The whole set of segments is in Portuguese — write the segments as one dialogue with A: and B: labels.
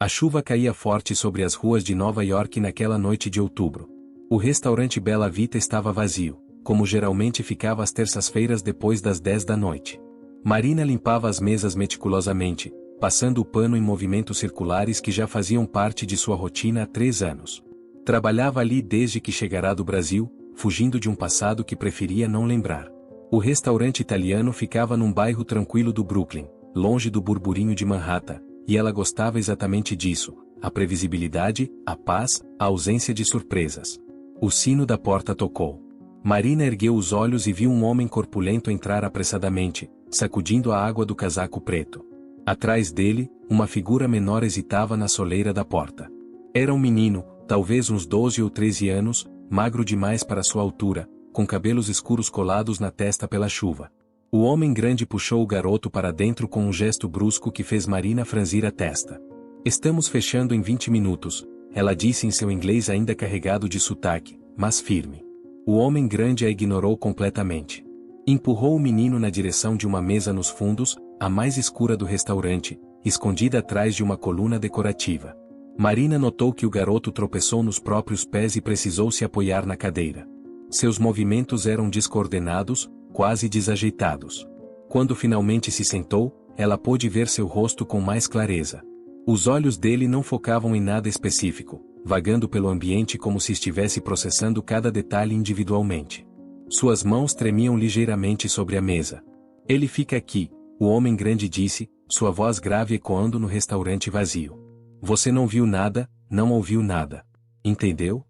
A: A chuva caía forte sobre as ruas de Nova York naquela noite de outubro. O restaurante Bella Vita estava vazio, como geralmente ficava às terças-feiras depois das 10 da noite. Marina limpava as mesas meticulosamente, passando o pano em movimentos circulares que já faziam parte de sua rotina há 3 anos. Trabalhava ali desde que chegara do Brasil, fugindo de um passado que preferia não lembrar. O restaurante italiano ficava num bairro tranquilo do Brooklyn, longe do burburinho de Manhattan, e ela gostava exatamente disso: a previsibilidade, a paz, a ausência de surpresas. O sino da porta tocou. Marina ergueu os olhos e viu um homem corpulento entrar apressadamente, sacudindo a água do casaco preto. Atrás dele, uma figura menor hesitava na soleira da porta. Era um menino, talvez uns 12 ou 13 anos, magro demais para sua altura, com cabelos escuros colados na testa pela chuva. O homem grande puxou o garoto para dentro com um gesto brusco que fez Marina franzir a testa. "Estamos fechando em 20 minutos", ela disse em seu inglês ainda carregado de sotaque, mas firme. O homem grande a ignorou completamente. Empurrou o menino na direção de uma mesa nos fundos, a mais escura do restaurante, escondida atrás de uma coluna decorativa. Marina notou que o garoto tropeçou nos próprios pés e precisou se apoiar na cadeira. Seus movimentos eram descoordenados, quase desajeitados. Quando finalmente se sentou, ela pôde ver seu rosto com mais clareza. Os olhos dele não focavam em nada específico, vagando pelo ambiente como se estivesse processando cada detalhe individualmente. Suas mãos tremiam ligeiramente sobre a mesa. "Ele fica aqui", o homem grande disse, sua voz grave ecoando no restaurante vazio. "Você não viu nada, não ouviu nada. Entendeu?"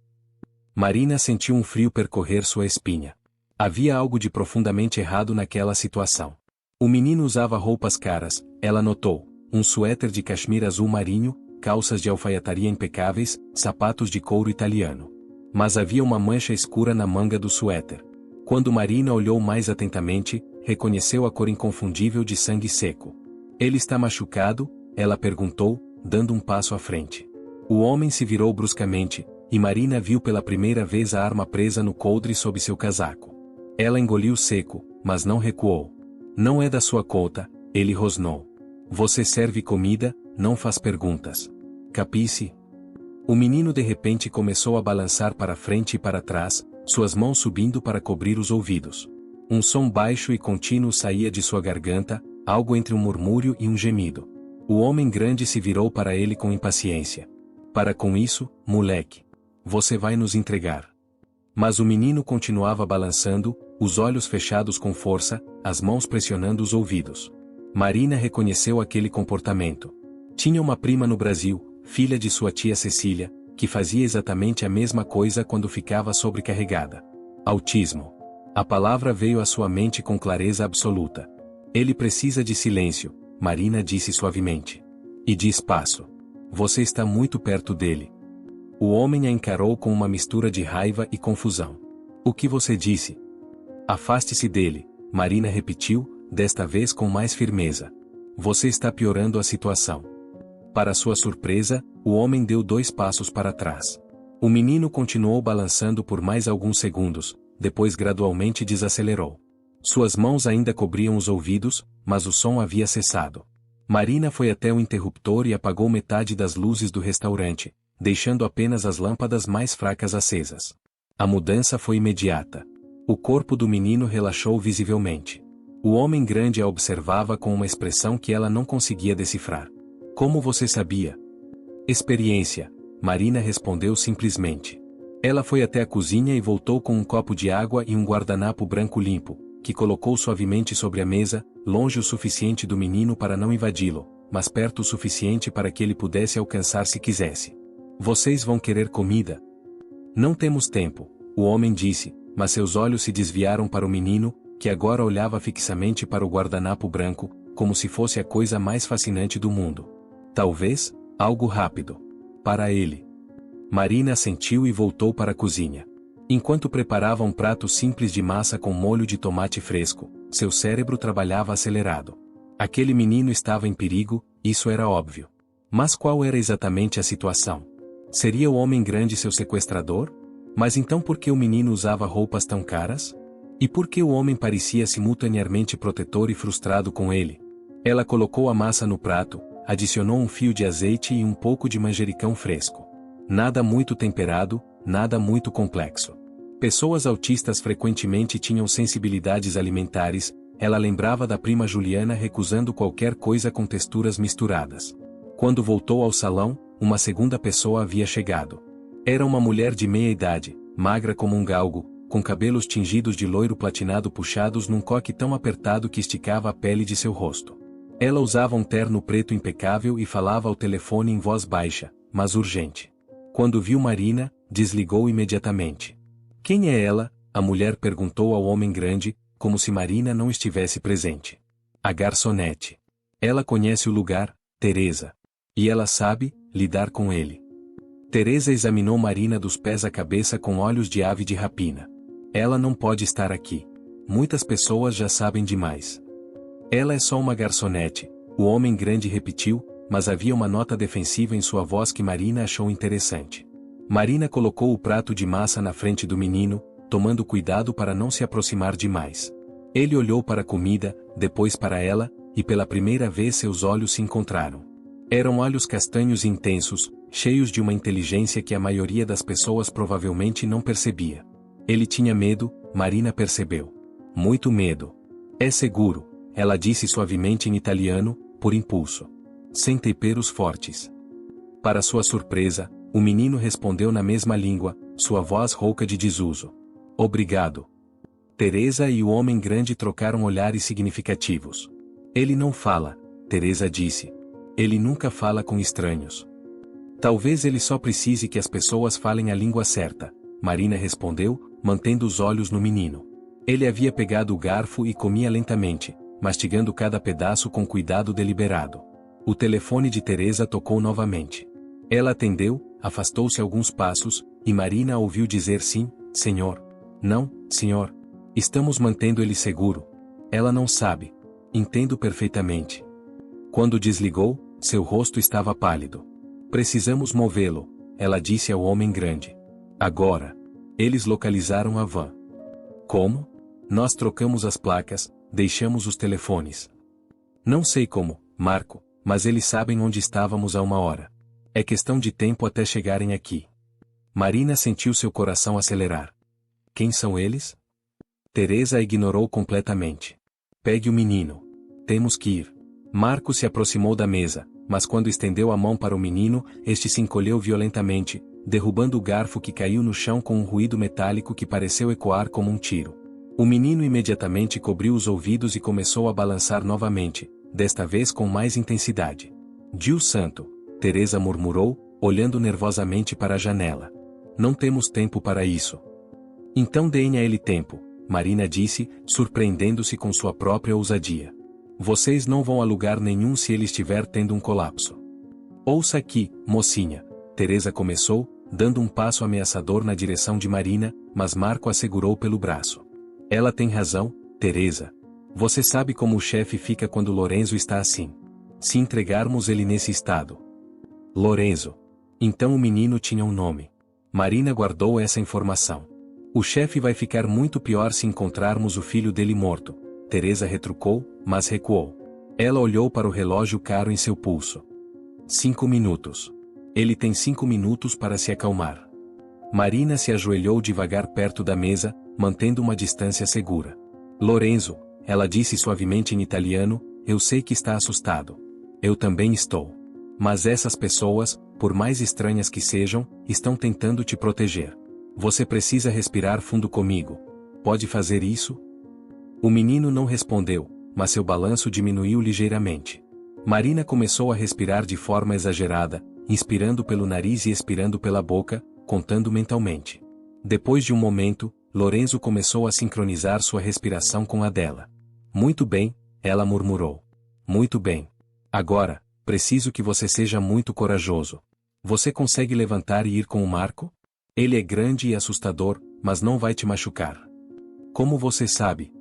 A: Marina sentiu um frio percorrer sua espinha. Havia algo de profundamente errado naquela situação. O menino usava roupas caras, ela notou: um suéter de cachemir azul marinho, calças de alfaiataria impecáveis, sapatos de couro italiano. Mas havia uma mancha escura na manga do suéter. Quando Marina olhou mais atentamente, reconheceu a cor inconfundível de sangue seco. "Ele está machucado?", ela perguntou, dando um passo à frente. O homem se virou bruscamente, e Marina viu pela primeira vez a arma presa no coldre sob seu casaco. Ela engoliu seco, mas não recuou. "Não é da sua conta", ele rosnou. "Você serve comida, não faz perguntas. Capice?" O menino de repente começou a balançar para frente e para trás, suas mãos subindo para cobrir os ouvidos. Um som baixo e contínuo saía de sua garganta, algo entre um murmúrio e um gemido. O homem grande se virou para ele com impaciência. "Para com isso, moleque. Você vai nos entregar." Mas o menino continuava balançando, os olhos fechados com força, as mãos pressionando os ouvidos. Marina reconheceu aquele comportamento. Tinha uma prima no Brasil, filha de sua tia Cecília, que fazia exatamente a mesma coisa quando ficava sobrecarregada. Autismo. A palavra veio à sua mente com clareza absoluta. "Ele precisa de silêncio", Marina disse suavemente. "E de espaço. Você está muito perto dele." O homem a encarou com uma mistura de raiva e confusão. "O que você disse?" "Afaste-se dele", Marina repetiu, desta vez com mais firmeza. "Você está piorando a situação." Para sua surpresa, o homem deu 2 passos para trás. O menino continuou balançando por mais alguns segundos, depois gradualmente desacelerou. Suas mãos ainda cobriam os ouvidos, mas o som havia cessado. Marina foi até o interruptor e apagou metade das luzes do restaurante, deixando apenas as lâmpadas mais fracas acesas. A mudança foi imediata. O corpo do menino relaxou visivelmente. O homem grande a observava com uma expressão que ela não conseguia decifrar. "Como você sabia?" "Experiência", Marina respondeu simplesmente. Ela foi até a cozinha e voltou com um copo de água e um guardanapo branco limpo, que colocou suavemente sobre a mesa, longe o suficiente do menino para não invadi-lo, mas perto o suficiente para que ele pudesse alcançar se quisesse. "Vocês vão querer comida?" "Não temos tempo", o homem disse, mas seus olhos se desviaram para o menino, que agora olhava fixamente para o guardanapo branco, como se fosse a coisa mais fascinante do mundo. "Talvez, algo rápido. Para ele." Marina assentiu e voltou para a cozinha. Enquanto preparava um prato simples de massa com molho de tomate fresco, seu cérebro trabalhava acelerado. Aquele menino estava em perigo, isso era óbvio. Mas qual era exatamente a situação? Seria o homem grande seu sequestrador? Mas então por que o menino usava roupas tão caras? E por que o homem parecia simultaneamente protetor e frustrado com ele? Ela colocou a massa no prato, adicionou um fio de azeite e um pouco de manjericão fresco. Nada muito temperado, nada muito complexo. Pessoas autistas frequentemente tinham sensibilidades alimentares, ela lembrava da prima Juliana recusando qualquer coisa com texturas misturadas. Quando voltou ao salão, uma segunda pessoa havia chegado. Era uma mulher de meia idade, magra como um galgo, com cabelos tingidos de loiro platinado puxados num coque tão apertado que esticava a pele de seu rosto. Ela usava um terno preto impecável e falava ao telefone em voz baixa, mas urgente. Quando viu Marina, desligou imediatamente. Quem é ela? A mulher perguntou ao homem grande, como se Marina não estivesse presente. A garçonete. Ela conhece o lugar, Teresa. E ela sabe lidar com ele. Teresa examinou Marina dos pés à cabeça com olhos de ave de rapina. Ela não pode estar aqui. Muitas pessoas já sabem demais. Ela é só uma garçonete, o homem grande repetiu, mas havia uma nota defensiva em sua voz que Marina achou interessante. Marina colocou o prato de massa na frente do menino, tomando cuidado para não se aproximar demais. Ele olhou para a comida, depois para ela, e pela primeira vez seus olhos se encontraram. Eram olhos castanhos e intensos, cheios de uma inteligência que a maioria das pessoas provavelmente não percebia. Ele tinha medo, Marina percebeu. Muito medo. É seguro, ela disse suavemente em italiano, por impulso. Sem temperos fortes. Para sua surpresa, o menino respondeu na mesma língua, sua voz rouca de desuso. Obrigado. Teresa e o homem grande trocaram olhares significativos. Ele não fala, Teresa disse. Ele nunca fala com estranhos. Talvez ele só precise que as pessoas falem a língua certa, Marina respondeu, mantendo os olhos no menino. Ele havia pegado o garfo e comia lentamente, mastigando cada pedaço com cuidado deliberado. O telefone de Teresa tocou novamente. Ela atendeu, afastou-se alguns passos, e Marina a ouviu dizer sim, senhor. Não, senhor. Estamos mantendo ele seguro. Ela não sabe. Entendo perfeitamente. Quando desligou, seu rosto estava pálido. Precisamos movê-lo, ela disse ao homem grande. Agora. Eles localizaram a van. Como? Nós trocamos as placas, deixamos os telefones. Não sei como, Marco, mas eles sabem onde estávamos há uma hora. É questão de tempo até chegarem aqui. Marina sentiu seu coração acelerar. Quem são eles? Teresa a ignorou completamente. Pegue o menino. Temos que ir. Marco se aproximou da mesa, mas quando estendeu a mão para o menino, este se encolheu violentamente, derrubando o garfo que caiu no chão com um ruído metálico que pareceu ecoar como um tiro. O menino imediatamente cobriu os ouvidos e começou a balançar novamente, desta vez com mais intensidade. Dio santo, Teresa murmurou, olhando nervosamente para a janela. Não temos tempo para isso. Então deem a ele tempo, Marina disse, surpreendendo-se com sua própria ousadia. Vocês não vão a lugar nenhum se ele estiver tendo um colapso. Ouça aqui, mocinha, Teresa começou, dando um passo ameaçador na direção de Marina, mas Marco a segurou pelo braço. Ela tem razão, Teresa. Você sabe como o chefe fica quando Lorenzo está assim. Se entregarmos ele nesse estado. Lorenzo. Então o menino tinha um nome. Marina guardou essa informação. O chefe vai ficar muito pior se encontrarmos o filho dele morto. Teresa retrucou, mas recuou. Ela olhou para o relógio caro em seu pulso. 5 minutos. Ele tem 5 minutos para se acalmar. Marina se ajoelhou devagar perto da mesa, mantendo uma distância segura. Lorenzo, ela disse suavemente em italiano, eu sei que está assustado. Eu também estou. Mas essas pessoas, por mais estranhas que sejam, estão tentando te proteger. Você precisa respirar fundo comigo. Pode fazer isso? O menino não respondeu, mas seu balanço diminuiu ligeiramente. Marina começou a respirar de forma exagerada, inspirando pelo nariz e expirando pela boca, contando mentalmente. Depois de um momento, Lorenzo começou a sincronizar sua respiração com a dela. Muito bem, ela murmurou. Muito bem. Agora, preciso que você seja muito corajoso. Você consegue levantar e ir com o Marco? Ele é grande e assustador, mas não vai te machucar. Como você sabe?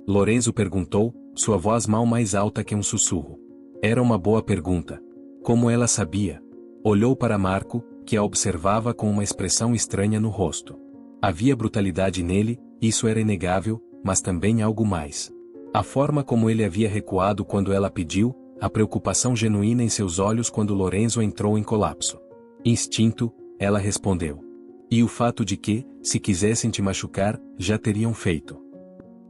A: Lorenzo perguntou, sua voz mal mais alta que um sussurro. Era uma boa pergunta. Como ela sabia? Olhou para Marco, que a observava com uma expressão estranha no rosto. Havia brutalidade nele, isso era inegável, mas também algo mais. A forma como ele havia recuado quando ela pediu, a preocupação genuína em seus olhos quando Lorenzo entrou em colapso. Instinto, ela respondeu. E o fato de que, se quisessem te machucar, já teriam feito.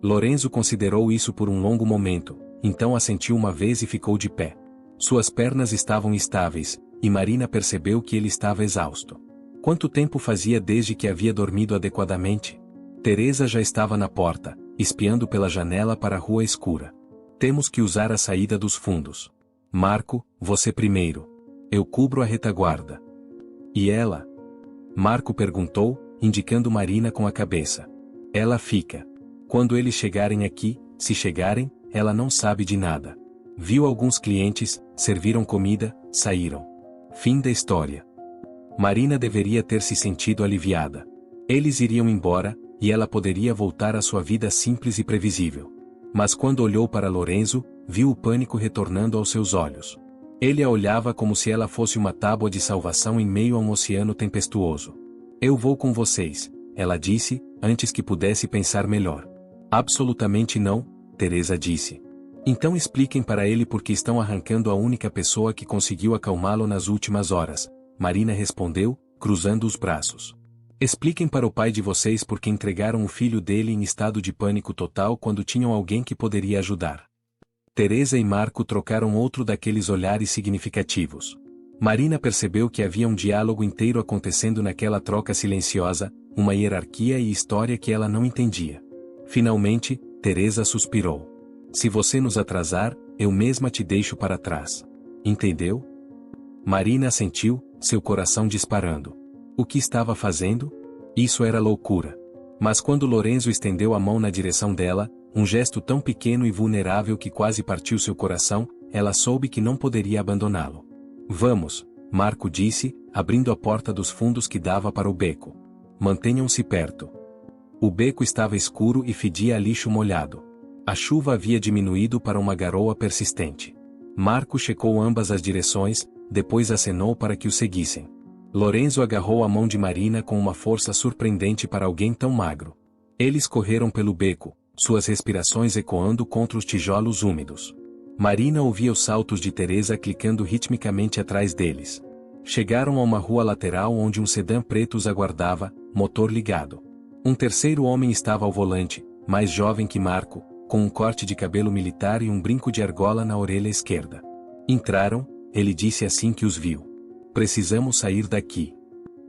A: Lorenzo considerou isso por um longo momento, então assentiu uma vez e ficou de pé. Suas pernas estavam estáveis, e Marina percebeu que ele estava exausto. Quanto tempo fazia desde que havia dormido adequadamente? Teresa já estava na porta, espiando pela janela para a rua escura. Temos que usar a saída dos fundos. Marco, você primeiro. Eu cubro a retaguarda. E ela? Marco perguntou, indicando Marina com a cabeça. Ela fica. Quando eles chegarem aqui, se chegarem, ela não sabe de nada. Viu alguns clientes, serviram comida, saíram. Fim da história. Marina deveria ter se sentido aliviada. Eles iriam embora, e ela poderia voltar à sua vida simples e previsível. Mas quando olhou para Lorenzo, viu o pânico retornando aos seus olhos. Ele a olhava como se ela fosse uma tábua de salvação em meio a um oceano tempestuoso. Eu vou com vocês, ela disse, antes que pudesse pensar melhor. Absolutamente não, Teresa disse. Então expliquem para ele por que estão arrancando a única pessoa que conseguiu acalmá-lo nas últimas horas, Marina respondeu, cruzando os braços. Expliquem para o pai de vocês por que entregaram o filho dele em estado de pânico total quando tinham alguém que poderia ajudar. Teresa e Marco trocaram outro daqueles olhares significativos. Marina percebeu que havia um diálogo inteiro acontecendo naquela troca silenciosa, uma hierarquia e história que ela não entendia. Finalmente, Teresa suspirou. Se você nos atrasar, eu mesma te deixo para trás. Entendeu? Marina assentiu, seu coração disparando. O que estava fazendo? Isso era loucura. Mas quando Lorenzo estendeu a mão na direção dela, um gesto tão pequeno e vulnerável que quase partiu seu coração, ela soube que não poderia abandoná-lo. Vamos, Marco disse, abrindo a porta dos fundos que dava para o beco. Mantenham-se perto. O beco estava escuro e fedia a lixo molhado. A chuva havia diminuído para uma garoa persistente. Marco checou ambas as direções, depois acenou para que o seguissem. Lorenzo agarrou a mão de Marina com uma força surpreendente para alguém tão magro. Eles correram pelo beco, suas respirações ecoando contra os tijolos úmidos. Marina ouvia os saltos de Teresa clicando ritmicamente atrás deles. Chegaram a uma rua lateral onde um sedã preto os aguardava, motor ligado. Um terceiro homem estava ao volante, mais jovem que Marco, com um corte de cabelo militar e um brinco de argola na orelha esquerda. Entraram, ele disse assim que os viu. Precisamos sair daqui.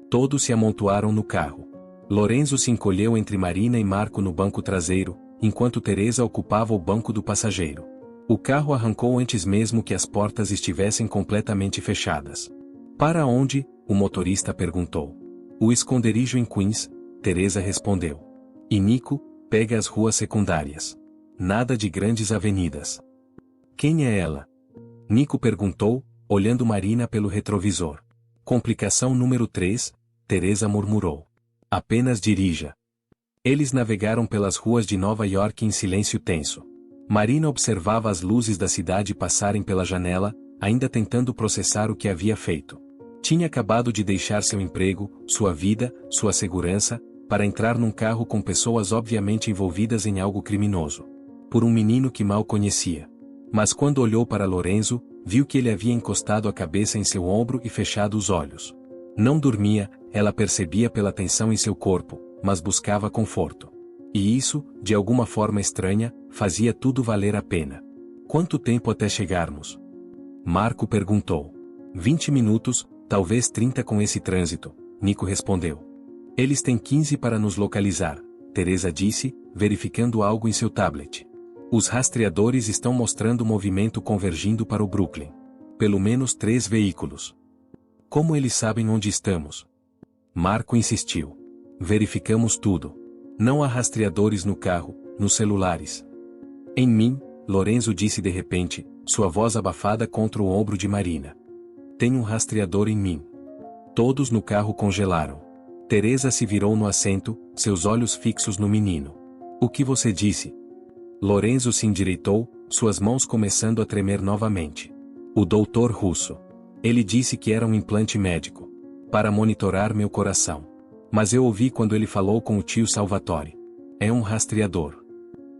A: Todos se amontoaram no carro. Lorenzo se encolheu entre Marina e Marco no banco traseiro, enquanto Teresa ocupava o banco do passageiro. O carro arrancou antes mesmo que as portas estivessem completamente fechadas. Para onde? O motorista perguntou. O esconderijo em Queens, Teresa respondeu. E Nico, pega as ruas secundárias. Nada de grandes avenidas. Quem é ela? Nico perguntou, olhando Marina pelo retrovisor. Complicação número 3, Teresa murmurou. Apenas dirija. Eles navegaram pelas ruas de Nova York em silêncio tenso. Marina observava as luzes da cidade passarem pela janela, ainda tentando processar o que havia feito. Tinha acabado de deixar seu emprego, sua vida, sua segurança, para entrar num carro com pessoas obviamente envolvidas em algo criminoso. Por um menino que mal conhecia. Mas quando olhou para Lorenzo, viu que ele havia encostado a cabeça em seu ombro e fechado os olhos. Não dormia, ela percebia pela tensão em seu corpo, mas buscava conforto. E isso, de alguma forma estranha, fazia tudo valer a pena. Quanto tempo até chegarmos? Marco perguntou. 20 minutos, talvez 30 com esse trânsito, Nico respondeu. Eles têm 15 para nos localizar, Teresa disse, verificando algo em seu tablet. Os rastreadores estão mostrando o movimento convergindo para o Brooklyn. Pelo menos 3 veículos. Como eles sabem onde estamos? Marco insistiu. Verificamos tudo. Não há rastreadores no carro, nos celulares. Em mim, Lorenzo disse de repente, sua voz abafada contra o ombro de Marina. Tem um rastreador em mim. Todos no carro congelaram. Teresa se virou no assento, seus olhos fixos no menino. O que você disse? Lorenzo se endireitou, suas mãos começando a tremer novamente. O doutor russo. Ele disse que era um implante médico. Para monitorar meu coração. Mas eu ouvi quando ele falou com o tio Salvatore. É um rastreador.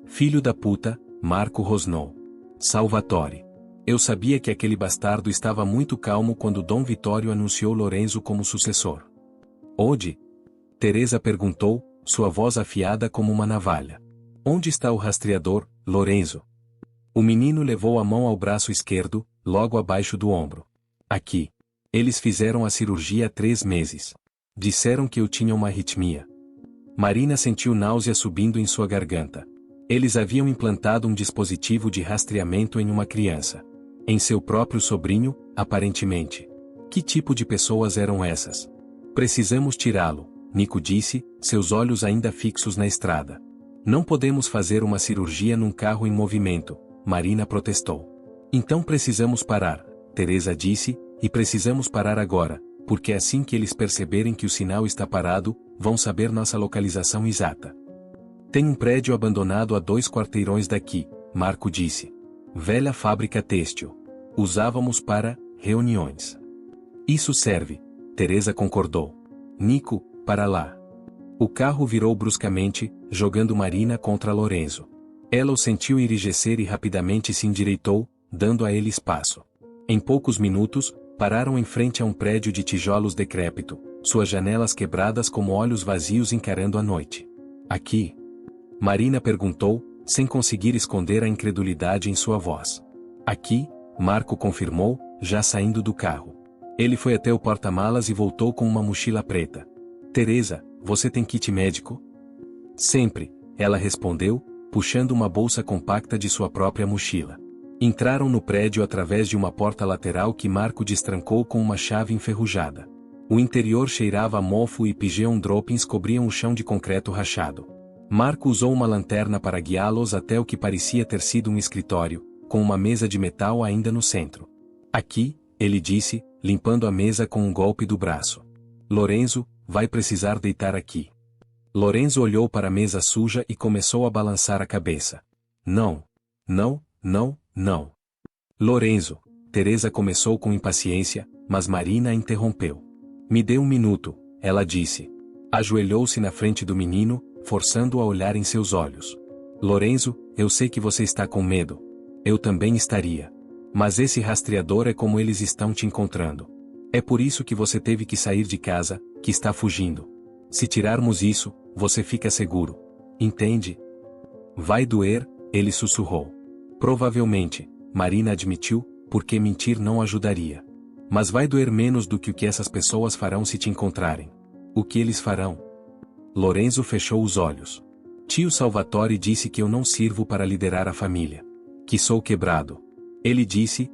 A: Filho da puta, Marco rosnou. Salvatore. Eu sabia que aquele bastardo estava muito calmo quando Dom Vitório anunciou Lorenzo como sucessor. Onde? Teresa perguntou, sua voz afiada como uma navalha. Onde está o rastreador, Lorenzo? O menino levou a mão ao braço esquerdo, logo abaixo do ombro. Aqui. Eles fizeram a cirurgia há 3 meses. Disseram que eu tinha uma arritmia. Marina sentiu náusea subindo em sua garganta. Eles haviam implantado um dispositivo de rastreamento em uma criança. Em seu próprio sobrinho, aparentemente. Que tipo de pessoas eram essas? Precisamos tirá-lo, Nico disse, seus olhos ainda fixos na estrada. Não podemos fazer uma cirurgia num carro em movimento, Marina protestou. Então precisamos parar, Teresa disse, e precisamos parar agora, porque assim que eles perceberem que o sinal está parado, vão saber nossa localização exata. Tem um prédio abandonado a 2 quarteirões daqui, Marco disse. Velha fábrica têxtil. Usávamos para reuniões. Isso serve, Teresa concordou. Nico, para lá. O carro virou bruscamente, jogando Marina contra Lorenzo. Ela o sentiu enrijecer e rapidamente se endireitou, dando a ele espaço. Em poucos minutos, pararam em frente a um prédio de tijolos decrépito, suas janelas quebradas como olhos vazios encarando a noite. Aqui? Marina perguntou, sem conseguir esconder a incredulidade em sua voz. Aqui, Marco confirmou, já saindo do carro. Ele foi até o porta-malas e voltou com uma mochila preta. Teresa, você tem kit médico? Sempre, ela respondeu, puxando uma bolsa compacta de sua própria mochila. Entraram no prédio através de uma porta lateral que Marco destrancou com uma chave enferrujada. O interior cheirava a mofo e pigeon droppings cobriam o chão de concreto rachado. Marco usou uma lanterna para guiá-los até o que parecia ter sido um escritório, com uma mesa de metal ainda no centro. Aqui, ele disse, limpando a mesa com um golpe do braço. Lorenzo, vai precisar deitar aqui. Lorenzo olhou para a mesa suja e começou a balançar a cabeça. Não. Não, não, não. Lorenzo, Teresa começou com impaciência, mas Marina a interrompeu. Me dê 1 minuto, ela disse. Ajoelhou-se na frente do menino, forçando-o a olhar em seus olhos. Lorenzo, eu sei que você está com medo. Eu também estaria. Mas esse rastreador é como eles estão te encontrando. É por isso que você teve que sair de casa, que está fugindo. Se tirarmos isso, você fica seguro. Entende? Vai doer, ele sussurrou. Provavelmente, Marina admitiu, porque mentir não ajudaria. Mas vai doer menos do que o que essas pessoas farão se te encontrarem. O que eles farão? Lorenzo fechou os olhos. Tio Salvatore disse que eu não sirvo para liderar a família. Que sou quebrado. Ele disse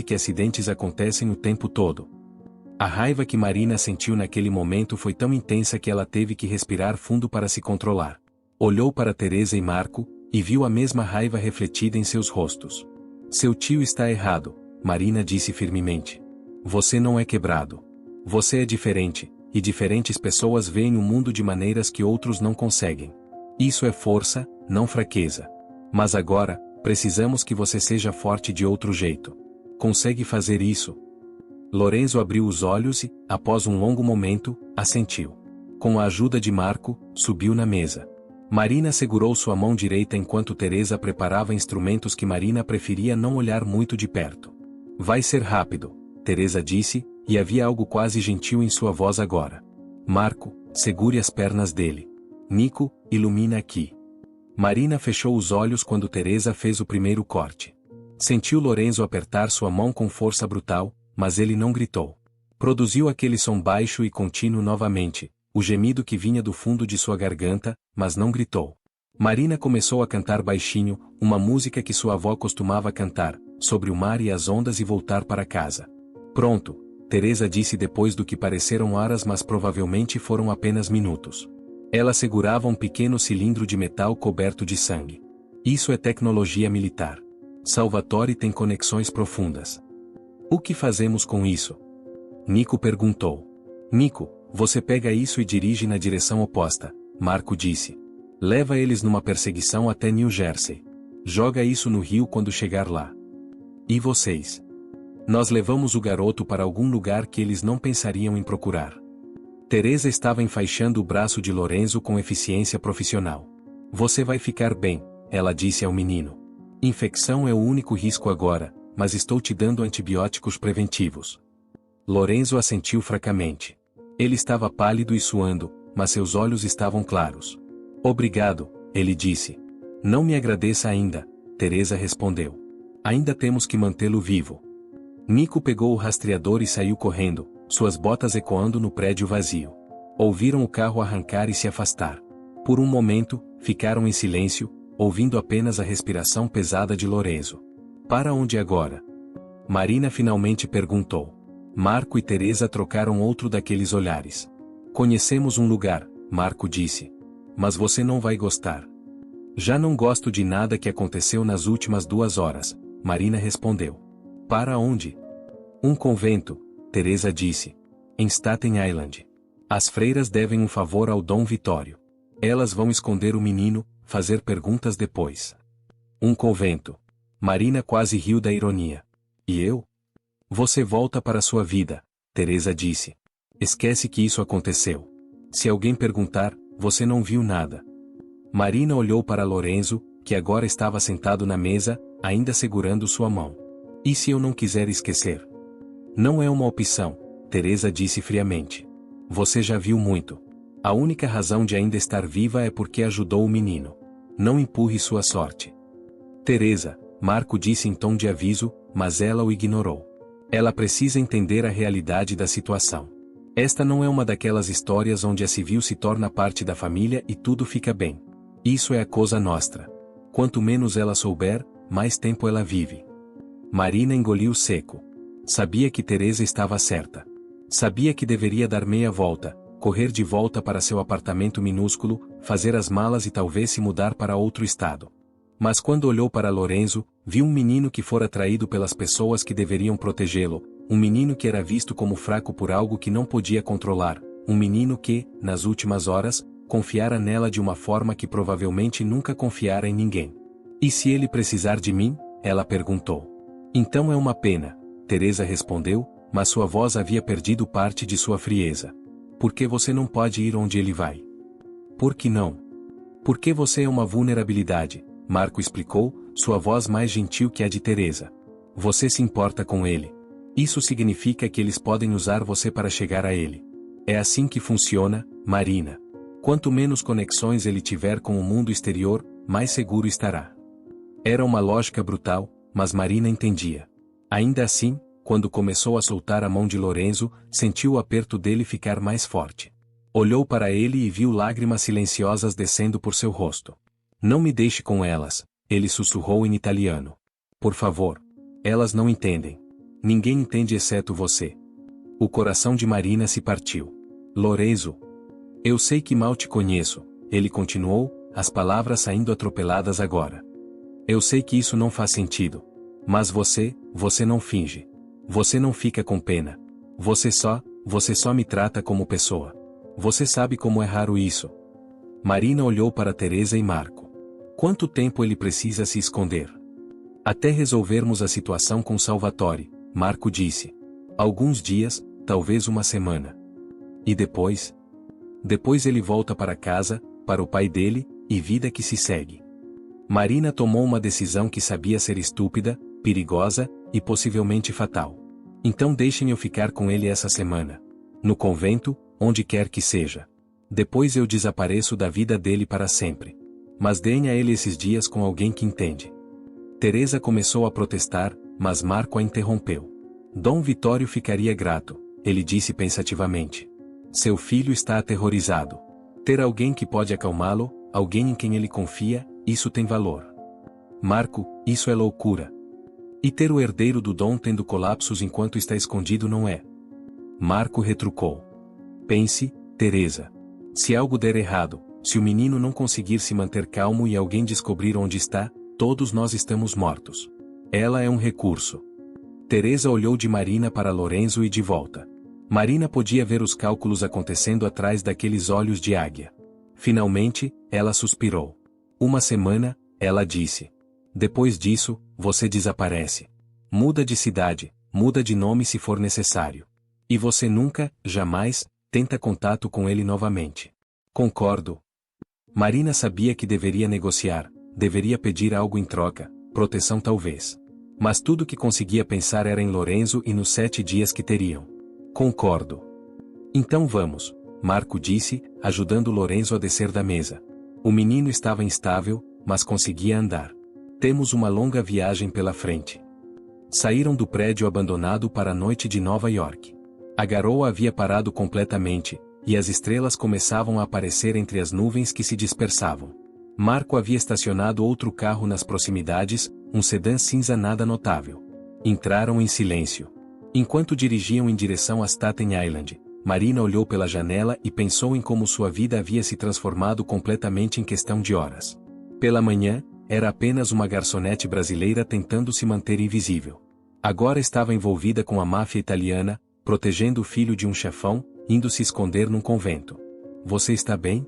A: que acidentes acontecem o tempo todo. A raiva que Marina sentiu naquele momento foi tão intensa que ela teve que respirar fundo para se controlar. Olhou para Teresa e Marco, e viu a mesma raiva refletida em seus rostos. Seu tio está errado, Marina disse firmemente. Você não é quebrado. Você é diferente, e diferentes pessoas veem o mundo de maneiras que outros não conseguem. Isso é força, não fraqueza. Mas agora, precisamos que você seja forte de outro jeito. Consegue fazer isso? Lorenzo abriu os olhos e, após um longo momento, assentiu. Com a ajuda de Marco, subiu na mesa. Marina segurou sua mão direita enquanto Teresa preparava instrumentos que Marina preferia não olhar muito de perto. Vai ser rápido, Teresa disse, e havia algo quase gentil em sua voz agora. Marco, segure as pernas dele. Nico, ilumina aqui. Marina fechou os olhos quando Teresa fez o primeiro corte. Sentiu Lorenzo apertar sua mão com força brutal, mas ele não gritou. Produziu aquele som baixo e contínuo novamente, o gemido que vinha do fundo de sua garganta, mas não gritou. Marina começou a cantar baixinho, uma música que sua avó costumava cantar, sobre o mar e as ondas e voltar para casa. Pronto, Teresa disse depois do que pareceram horas mas provavelmente foram apenas minutos. Ela segurava um pequeno cilindro de metal coberto de sangue. Isso é tecnologia militar. Salvatore tem conexões profundas. O que fazemos com isso? Nico perguntou. Nico, você pega isso e dirige na direção oposta, Marco disse. Leva eles numa perseguição até New Jersey. Joga isso no rio quando chegar lá. E vocês? Nós levamos o garoto para algum lugar que eles não pensariam em procurar. Teresa estava enfaixando o braço de Lorenzo com eficiência profissional. Você vai ficar bem, ela disse ao menino. Infecção é o único risco agora, mas estou te dando antibióticos preventivos. Lorenzo assentiu fracamente. Ele estava pálido e suando, mas seus olhos estavam claros. Obrigado, ele disse. Não me agradeça ainda, Teresa respondeu. Ainda temos que mantê-lo vivo. Nico pegou o rastreador e saiu correndo, suas botas ecoando no prédio vazio. Ouviram o carro arrancar e se afastar. Por um momento, ficaram em silêncio, ouvindo apenas a respiração pesada de Lorenzo. Para onde agora? Marina finalmente perguntou. Marco e Teresa trocaram outro daqueles olhares. Conhecemos um lugar, Marco disse. Mas você não vai gostar. Já não gosto de nada que aconteceu nas últimas 2 horas, Marina respondeu. Para onde? Um convento, Teresa disse. Em Staten Island. As freiras devem um favor ao Dom Vitório. Elas vão esconder o menino, fazer perguntas depois. Um convento. Marina quase riu da ironia. E eu? Você volta para sua vida, Teresa disse. Esquece que isso aconteceu. Se alguém perguntar, você não viu nada. Marina olhou para Lorenzo, que agora estava sentado na mesa, ainda segurando sua mão. E se eu não quiser esquecer? Não é uma opção, Teresa disse friamente. Você já viu muito. A única razão de ainda estar viva é porque ajudou o menino. Não empurre sua sorte. Teresa, Marco disse em tom de aviso, mas ela o ignorou. Ela precisa entender a realidade da situação. Esta não é uma daquelas histórias onde a civil se torna parte da família e tudo fica bem. Isso é a cosa nostra. Quanto menos ela souber, mais tempo ela vive. Marina engoliu seco. Sabia que Teresa estava certa. Sabia que deveria dar meia volta, correr de volta para seu apartamento minúsculo, fazer as malas e talvez se mudar para outro estado. Mas quando olhou para Lorenzo, viu um menino que fora traído pelas pessoas que deveriam protegê-lo, um menino que era visto como fraco por algo que não podia controlar, um menino que, nas últimas horas, confiara nela de uma forma que provavelmente nunca confiara em ninguém. E se ele precisar de mim? Ela perguntou. Então é uma pena, Teresa respondeu, mas sua voz havia perdido parte de sua frieza. Por que você não pode ir onde ele vai? Por que não? Porque você é uma vulnerabilidade, Marco explicou, sua voz mais gentil que a de Teresa. Você se importa com ele. Isso significa que eles podem usar você para chegar a ele. É assim que funciona, Marina. Quanto menos conexões ele tiver com o mundo exterior, mais seguro estará. Era uma lógica brutal, mas Marina entendia. Ainda assim, quando começou a soltar a mão de Lorenzo, sentiu o aperto dele ficar mais forte. Olhou para ele e viu lágrimas silenciosas descendo por seu rosto. Não me deixe com elas, ele sussurrou em italiano. Por favor. Elas não entendem. Ninguém entende exceto você. O coração de Marina se partiu. Lorenzo. Eu sei que mal te conheço, ele continuou, as palavras saindo atropeladas agora. Eu sei que isso não faz sentido. Mas você não finge. Você não fica com pena. Você só me trata como pessoa. Você sabe como é raro isso. Marina olhou para Teresa e Marco. Quanto tempo ele precisa se esconder? Até resolvermos a situação com Salvatore, Marco disse. Alguns dias, talvez uma semana. E depois? Depois ele volta para casa, para o pai dele, e vida que se segue. Marina tomou uma decisão que sabia ser estúpida, perigosa, e possivelmente fatal. Então deixem eu ficar com ele essa semana. No convento, onde quer que seja. Depois eu desapareço da vida dele para sempre. Mas deem a ele esses dias com alguém que entende. Teresa começou a protestar, mas Marco a interrompeu. Dom Vitório ficaria grato, ele disse pensativamente. Seu filho está aterrorizado. Ter alguém que pode acalmá-lo, alguém em quem ele confia, isso tem valor. Marco, isso é loucura. E ter o herdeiro do Dom tendo colapsos enquanto está escondido não é. Marco retrucou. Pense, Teresa. Se algo der errado, se o menino não conseguir se manter calmo e alguém descobrir onde está, todos nós estamos mortos. Ela é um recurso. Teresa olhou de Marina para Lorenzo e de volta. Marina podia ver os cálculos acontecendo atrás daqueles olhos de águia. Finalmente, ela suspirou. Uma semana, ela disse. Depois disso, você desaparece. Muda de cidade, muda de nome se for necessário. E você nunca, jamais, tenta contato com ele novamente. Concordo. Marina sabia que deveria negociar, deveria pedir algo em troca, proteção talvez. Mas tudo que conseguia pensar era em Lorenzo e nos 7 dias que teriam. Concordo. Então vamos, Marco disse, ajudando Lorenzo a descer da mesa. O menino estava instável, mas conseguia andar. Temos uma longa viagem pela frente. Saíram do prédio abandonado para a noite de Nova York. A garoa havia parado completamente, e as estrelas começavam a aparecer entre as nuvens que se dispersavam. Marco havia estacionado outro carro nas proximidades, um sedã cinza nada notável. Entraram em silêncio. Enquanto dirigiam em direção a Staten Island, Marina olhou pela janela e pensou em como sua vida havia se transformado completamente em questão de horas. Pela manhã, era apenas uma garçonete brasileira tentando se manter invisível. Agora estava envolvida com a máfia italiana, protegendo o filho de um chefão, indo se esconder num convento. Você está bem?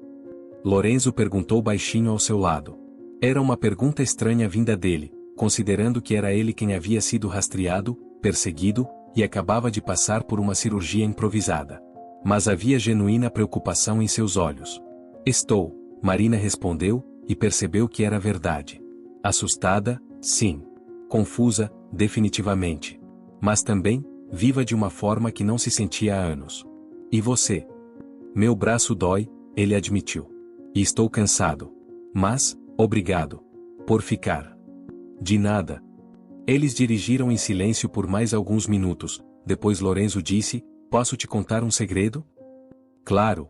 A: Lorenzo perguntou baixinho ao seu lado. Era uma pergunta estranha vinda dele, considerando que era ele quem havia sido rastreado, perseguido, e acabava de passar por uma cirurgia improvisada. Mas havia genuína preocupação em seus olhos. Estou, Marina respondeu, e percebeu que era verdade. Assustada, sim. Confusa, definitivamente. Mas também, viva de uma forma que não se sentia há anos. E você? Meu braço dói, ele admitiu. E estou cansado. Mas, obrigado. Por ficar. De nada. Eles dirigiram em silêncio por mais alguns minutos, depois Lorenzo disse, posso te contar um segredo? Claro.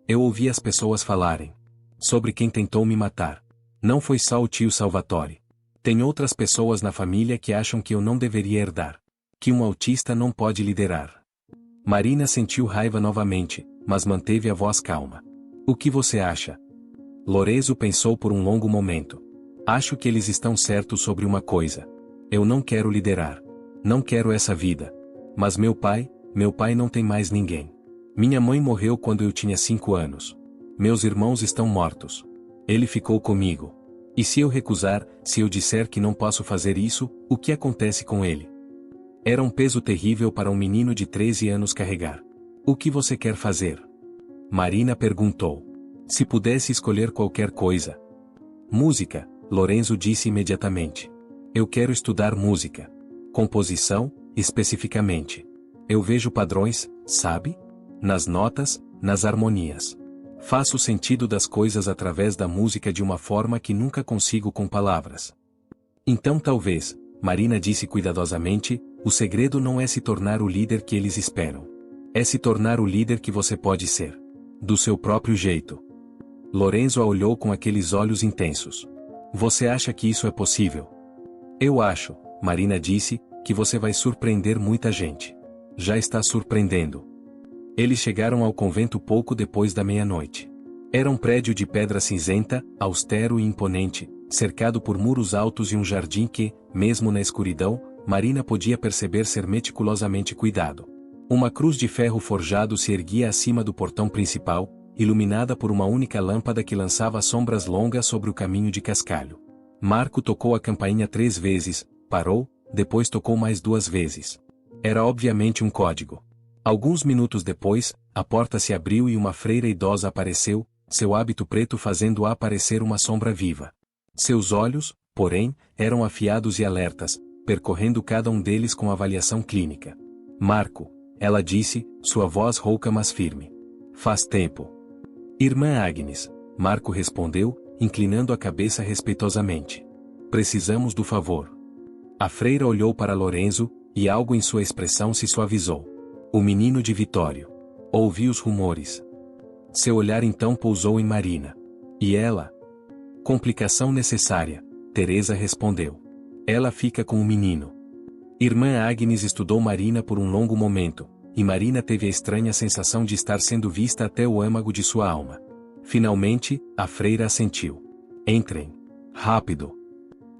A: Eu ouvi as pessoas falarem. Sobre quem tentou me matar. Não foi só o tio Salvatore. Tem outras pessoas na família que acham que eu não deveria herdar. Que um autista não pode liderar. Marina sentiu raiva novamente, mas manteve a voz calma. O que você acha? Lorenzo pensou por um longo momento. Acho que eles estão certos sobre uma coisa. Eu não quero liderar. Não quero essa vida. Mas meu pai não tem mais ninguém. Minha mãe morreu quando eu tinha 5 anos. Meus irmãos estão mortos. Ele ficou comigo. E se eu recusar, se eu disser que não posso fazer isso, o que acontece com ele? Era um peso terrível para um menino de 13 anos carregar. O que você quer fazer? Marina perguntou. Se pudesse escolher qualquer coisa. Música, Lorenzo disse imediatamente. Eu quero estudar música. Composição, especificamente. Eu vejo padrões, sabe? Nas notas, nas harmonias. Faço o sentido das coisas através da música de uma forma que nunca consigo com palavras. Então talvez, Marina disse cuidadosamente, o segredo não é se tornar o líder que eles esperam. É se tornar o líder que você pode ser. Do seu próprio jeito. Lorenzo a olhou com aqueles olhos intensos. Você acha que isso é possível? Eu acho, Marina disse, que você vai surpreender muita gente. Já está surpreendendo. Eles chegaram ao convento pouco depois da meia-noite. Era um prédio de pedra cinzenta, austero e imponente, cercado por muros altos e um jardim que, mesmo na escuridão, Marina podia perceber ser meticulosamente cuidado. Uma cruz de ferro forjado se erguia acima do portão principal, iluminada por uma única lâmpada que lançava sombras longas sobre o caminho de cascalho. Marco tocou a campainha 3 vezes, parou, depois tocou mais 2 vezes. Era obviamente um código. Alguns minutos depois, a porta se abriu e uma freira idosa apareceu, seu hábito preto fazendo-a aparecer uma sombra viva. Seus olhos, porém, eram afiados e alertas, percorrendo cada um deles com avaliação clínica. Marco, ela disse, sua voz rouca mas firme. Faz tempo. Irmã Agnes, Marco respondeu, inclinando a cabeça respeitosamente. Precisamos do favor. A freira olhou para Lorenzo, e algo em sua expressão se suavizou. O menino de Vittorio. Ouvi os rumores. Seu olhar então pousou em Marina. E ela? Complicação necessária, Teresa respondeu. Ela fica com o menino. Irmã Agnes estudou Marina por um longo momento, e Marina teve a estranha sensação de estar sendo vista até o âmago de sua alma. Finalmente, a freira assentiu. Entrem. Rápido.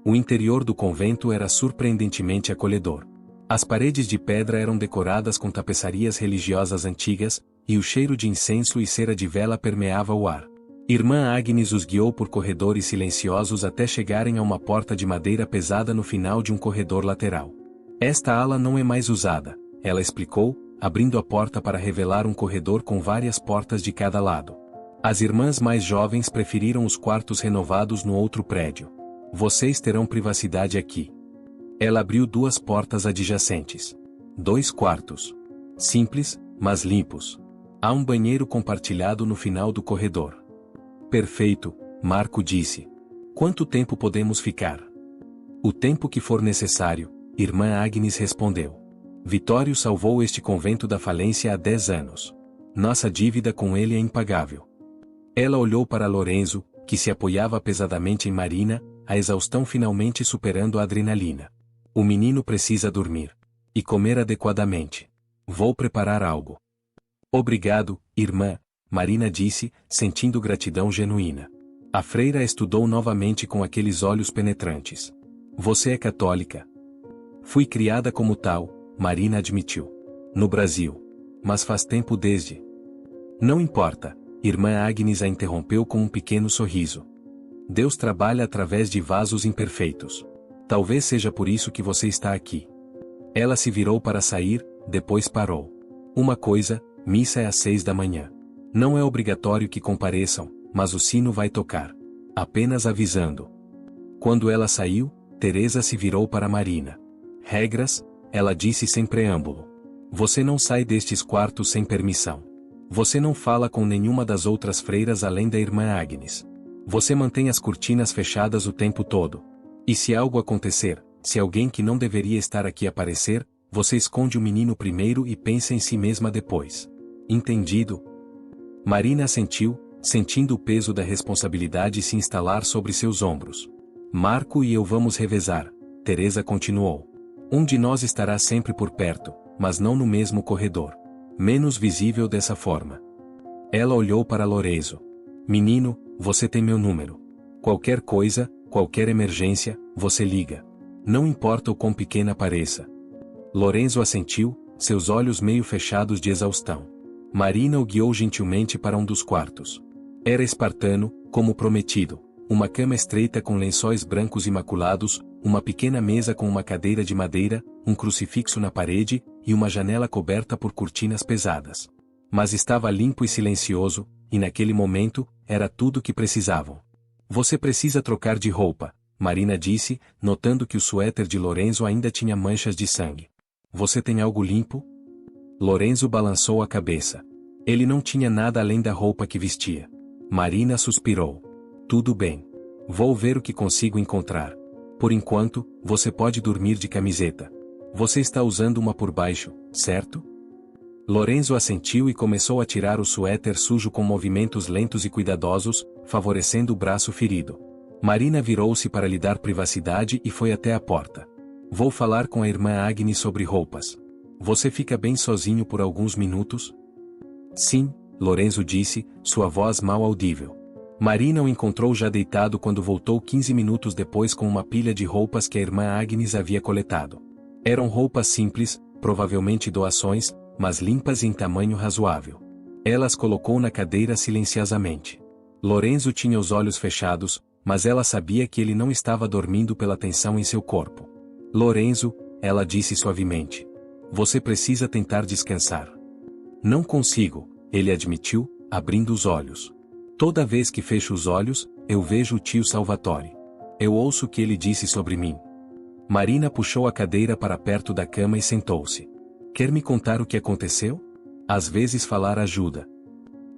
A: O interior do convento era surpreendentemente acolhedor. As paredes de pedra eram decoradas com tapeçarias religiosas antigas, e o cheiro de incenso e cera de vela permeava o ar. Irmã Agnes os guiou por corredores silenciosos até chegarem a uma porta de madeira pesada no final de um corredor lateral. Esta ala não é mais usada, ela explicou, abrindo a porta para revelar um corredor com várias portas de cada lado. As irmãs mais jovens preferiram os quartos renovados no outro prédio. Vocês terão privacidade aqui. Ela abriu duas portas adjacentes. 2 quartos. Simples, mas limpos. Há um banheiro compartilhado no final do corredor. Perfeito, Marco disse. Quanto tempo podemos ficar? O tempo que for necessário, irmã Agnes respondeu. Vitório salvou este convento da falência há 10 anos. Nossa dívida com ele é impagável. Ela olhou para Lorenzo, que se apoiava pesadamente em Marina, a exaustão finalmente superando a adrenalina. O menino precisa dormir. E comer adequadamente. Vou preparar algo. Obrigado, irmã, Marina disse, sentindo gratidão genuína. A freira estudou novamente com aqueles olhos penetrantes. Você é católica? Fui criada como tal, Marina admitiu. No Brasil. Mas faz tempo desde. Não importa, irmã Agnes a interrompeu com um pequeno sorriso. Deus trabalha através de vasos imperfeitos. Talvez seja por isso que você está aqui. Ela se virou para sair, depois parou. Uma coisa, missa é às 6 da manhã. Não é obrigatório que compareçam, mas o sino vai tocar. Apenas avisando. Quando ela saiu, Teresa se virou para Marina. Regras, ela disse sem preâmbulo. Você não sai destes quartos sem permissão. Você não fala com nenhuma das outras freiras além da irmã Agnes. Você mantém as cortinas fechadas o tempo todo. E se algo acontecer, se alguém que não deveria estar aqui aparecer, você esconde o menino primeiro e pensa em si mesma depois. Entendido? Marina assentiu, sentindo o peso da responsabilidade se instalar sobre seus ombros. Marco e eu vamos revezar, Teresa continuou. Um de nós estará sempre por perto, mas não no mesmo corredor. Menos visível dessa forma. Ela olhou para Lorenzo. Menino, você tem meu número. Qualquer coisa, qualquer emergência, você liga. Não importa o quão pequena pareça. Lorenzo assentiu, seus olhos meio fechados de exaustão. Marina o guiou gentilmente para um dos quartos. Era espartano, como prometido. Uma cama estreita com lençóis brancos imaculados, uma pequena mesa com uma cadeira de madeira, um crucifixo na parede, e uma janela coberta por cortinas pesadas. Mas estava limpo e silencioso, e naquele momento, era tudo o que precisavam. Você precisa trocar de roupa, Marina disse, notando que o suéter de Lorenzo ainda tinha manchas de sangue. Você tem algo limpo? Lorenzo balançou a cabeça. Ele não tinha nada além da roupa que vestia. Marina suspirou. Tudo bem. Vou ver o que consigo encontrar. Por enquanto, você pode dormir de camiseta. Você está usando uma por baixo, certo? Lorenzo assentiu e começou a tirar o suéter sujo com movimentos lentos e cuidadosos, favorecendo o braço ferido. Marina virou-se para lhe dar privacidade e foi até a porta. Vou falar com a irmã Agnes sobre roupas. Você fica bem sozinho por alguns minutos? Sim, Lorenzo disse, sua voz mal audível. Marina o encontrou já deitado quando voltou 15 minutos depois com uma pilha de roupas que a irmã Agnes havia coletado. Eram roupas simples, provavelmente doações, mas limpas e em tamanho razoável. Ela as colocou na cadeira silenciosamente. Lorenzo tinha os olhos fechados, mas ela sabia que ele não estava dormindo pela tensão em seu corpo. Lorenzo, ela disse suavemente. Você precisa tentar descansar. Não consigo, ele admitiu, abrindo os olhos. Toda vez que fecho os olhos, eu vejo o tio Salvatore. Eu ouço o que ele disse sobre mim. Marina puxou a cadeira para perto da cama e sentou-se. Quer me contar o que aconteceu? Às vezes falar ajuda.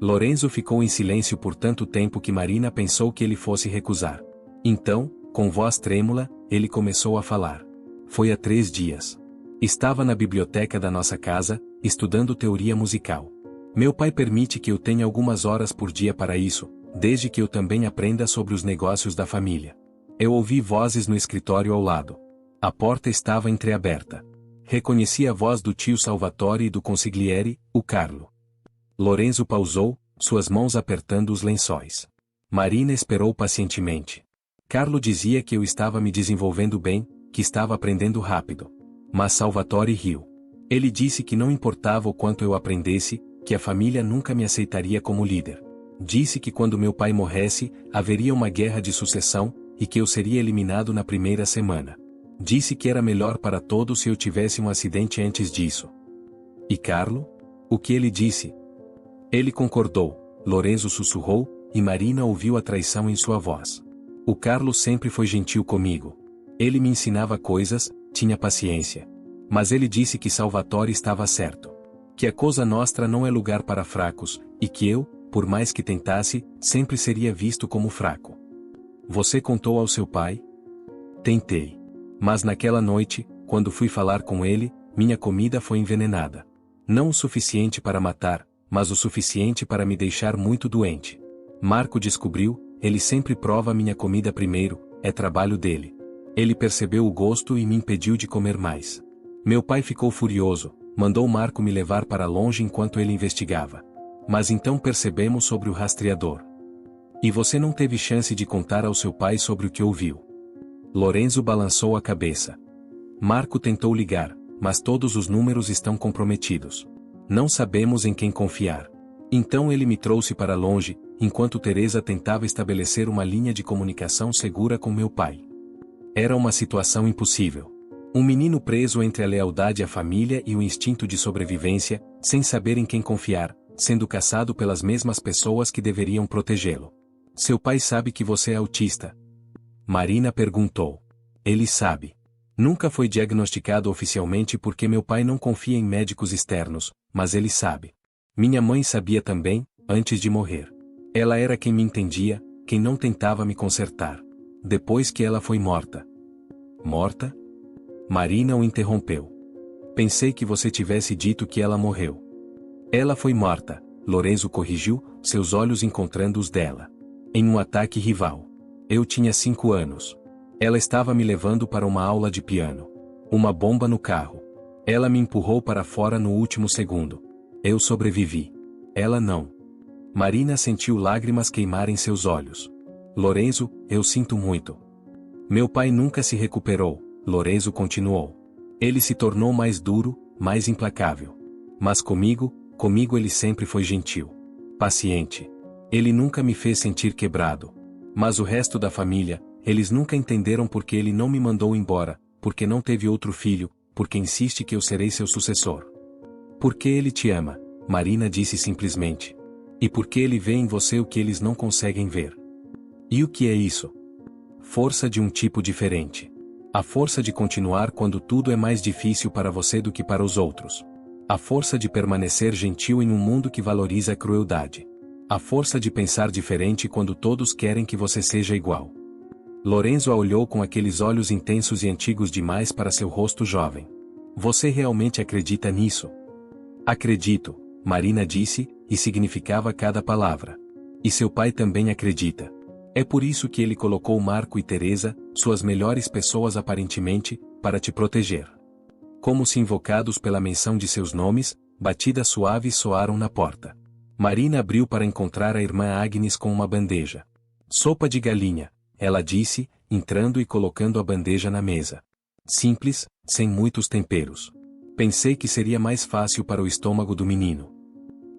A: Lorenzo ficou em silêncio por tanto tempo que Marina pensou que ele fosse recusar. Então, com voz trêmula, ele começou a falar. Foi há 3 dias. Estava na biblioteca da nossa casa, estudando teoria musical. Meu pai permite que eu tenha algumas horas por dia para isso, desde que eu também aprenda sobre os negócios da família. Eu ouvi vozes no escritório ao lado. A porta estava entreaberta. Reconheci a voz do tio Salvatore e do consigliere, o Carlo. Lorenzo pausou, suas mãos apertando os lençóis. Marina esperou pacientemente. Carlo dizia que eu estava me desenvolvendo bem, que estava aprendendo rápido. Mas Salvatore riu. Ele disse que não importava o quanto eu aprendesse, que a família nunca me aceitaria como líder. Disse que quando meu pai morresse, haveria uma guerra de sucessão, e que eu seria eliminado na primeira semana. Disse que era melhor para todos se eu tivesse um acidente antes disso. E Carlo? O que ele disse? Ele concordou, Lorenzo sussurrou, e Marina ouviu a traição em sua voz. O Carlo sempre foi gentil comigo. Ele me ensinava coisas, tinha paciência. Mas ele disse que Salvatore estava certo. Que a Cosa Nostra não é lugar para fracos, e que eu, por mais que tentasse, sempre seria visto como fraco. Você contou ao seu pai? Tentei. Mas naquela noite, quando fui falar com ele, minha comida foi envenenada. Não o suficiente para matar, mas o suficiente para me deixar muito doente. Marco descobriu, ele sempre prova minha comida primeiro, é trabalho dele. Ele percebeu o gosto e me impediu de comer mais. Meu pai ficou furioso, mandou Marco me levar para longe enquanto ele investigava. Mas então percebemos sobre o rastreador. E você não teve chance de contar ao seu pai sobre o que ouviu. Lorenzo balançou a cabeça. Marco tentou ligar, mas todos os números estão comprometidos. Não sabemos em quem confiar. Então ele me trouxe para longe, enquanto Teresa tentava estabelecer uma linha de comunicação segura com meu pai. Era uma situação impossível. Um menino preso entre a lealdade à família e o instinto de sobrevivência, sem saber em quem confiar, sendo caçado pelas mesmas pessoas que deveriam protegê-lo. Seu pai sabe que você é autista? Marina perguntou. Ele sabe. Nunca foi diagnosticado oficialmente porque meu pai não confia em médicos externos, mas ele sabe. Minha mãe sabia também, antes de morrer. Ela era quem me entendia, quem não tentava me consertar. Depois que ela foi morta. Morta? Marina o interrompeu. Pensei que você tivesse dito que ela morreu. Ela foi morta, Lorenzo corrigiu, seus olhos encontrando os dela. Em um ataque rival. Eu tinha 5 anos. Ela estava me levando para uma aula de piano. Uma bomba no carro. Ela me empurrou para fora no último segundo. Eu sobrevivi. Ela não. Marina sentiu lágrimas queimar em seus olhos. Lorenzo, eu sinto muito. Meu pai nunca se recuperou, Lorenzo continuou. Ele se tornou mais duro, mais implacável. Mas comigo ele sempre foi gentil. Paciente. Ele nunca me fez sentir quebrado. Mas o resto da família, eles nunca entenderam porque ele não me mandou embora, porque não teve outro filho, porque insiste que eu serei seu sucessor. Porque ele te ama, Marina disse simplesmente. E porque ele vê em você o que eles não conseguem ver. E o que é isso? Força de um tipo diferente. A força de continuar quando tudo é mais difícil para você do que para os outros. A força de permanecer gentil em um mundo que valoriza a crueldade. A força de pensar diferente quando todos querem que você seja igual. Lorenzo a olhou com aqueles olhos intensos e antigos demais para seu rosto jovem. Você realmente acredita nisso? Acredito, Marina disse, e significava cada palavra. E seu pai também acredita. É por isso que ele colocou Marco e Teresa, suas melhores pessoas aparentemente, para te proteger. Como se invocados pela menção de seus nomes, batidas suaves soaram na porta. Marina abriu para encontrar a irmã Agnes com uma bandeja. Sopa de galinha, ela disse, entrando e colocando a bandeja na mesa. Simples, sem muitos temperos. Pensei que seria mais fácil para o estômago do menino.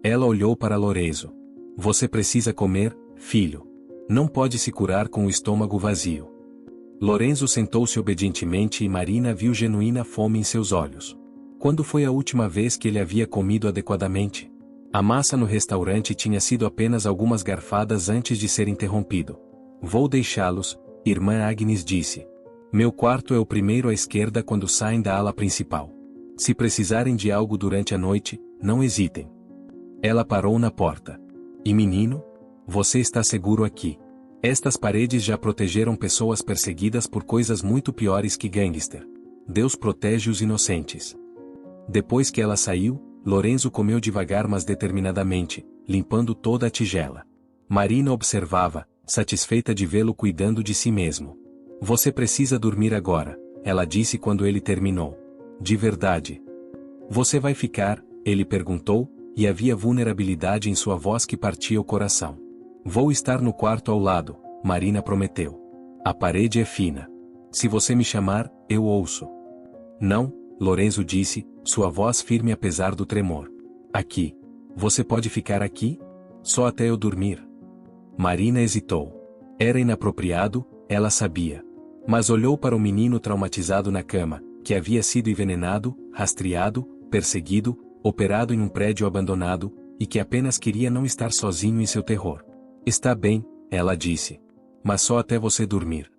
A: Ela olhou para Lorenzo. Você precisa comer, filho. Não pode se curar com o estômago vazio. Lorenzo sentou-se obedientemente e Marina viu genuína fome em seus olhos. Quando foi a última vez que ele havia comido adequadamente? A massa no restaurante tinha sido apenas algumas garfadas antes de ser interrompido. Vou deixá-los, irmã Agnes disse. Meu quarto é o primeiro à esquerda quando saem da ala principal. Se precisarem de algo durante a noite, não hesitem. Ela parou na porta. E menino? Você está seguro aqui. Estas paredes já protegeram pessoas perseguidas por coisas muito piores que gangster. Deus protege os inocentes. Depois que ela saiu, Lorenzo comeu devagar mas determinadamente, limpando toda a tigela. Marina observava, satisfeita de vê-lo cuidando de si mesmo. Você precisa dormir agora, ela disse quando ele terminou. De verdade. Você vai ficar? Ele perguntou, e havia vulnerabilidade em sua voz que partia o coração. Vou estar no quarto ao lado, Marina prometeu. A parede é fina. Se você me chamar, eu ouço. Não, Lorenzo disse, sua voz firme apesar do tremor. Aqui. Você pode ficar aqui? Só até eu dormir. Marina hesitou. Era inapropriado, ela sabia. Mas olhou para o menino traumatizado na cama, que havia sido envenenado, rastreado, perseguido, operado em um prédio abandonado, e que apenas queria não estar sozinho em seu terror. Está bem, ela disse. Mas só até você dormir.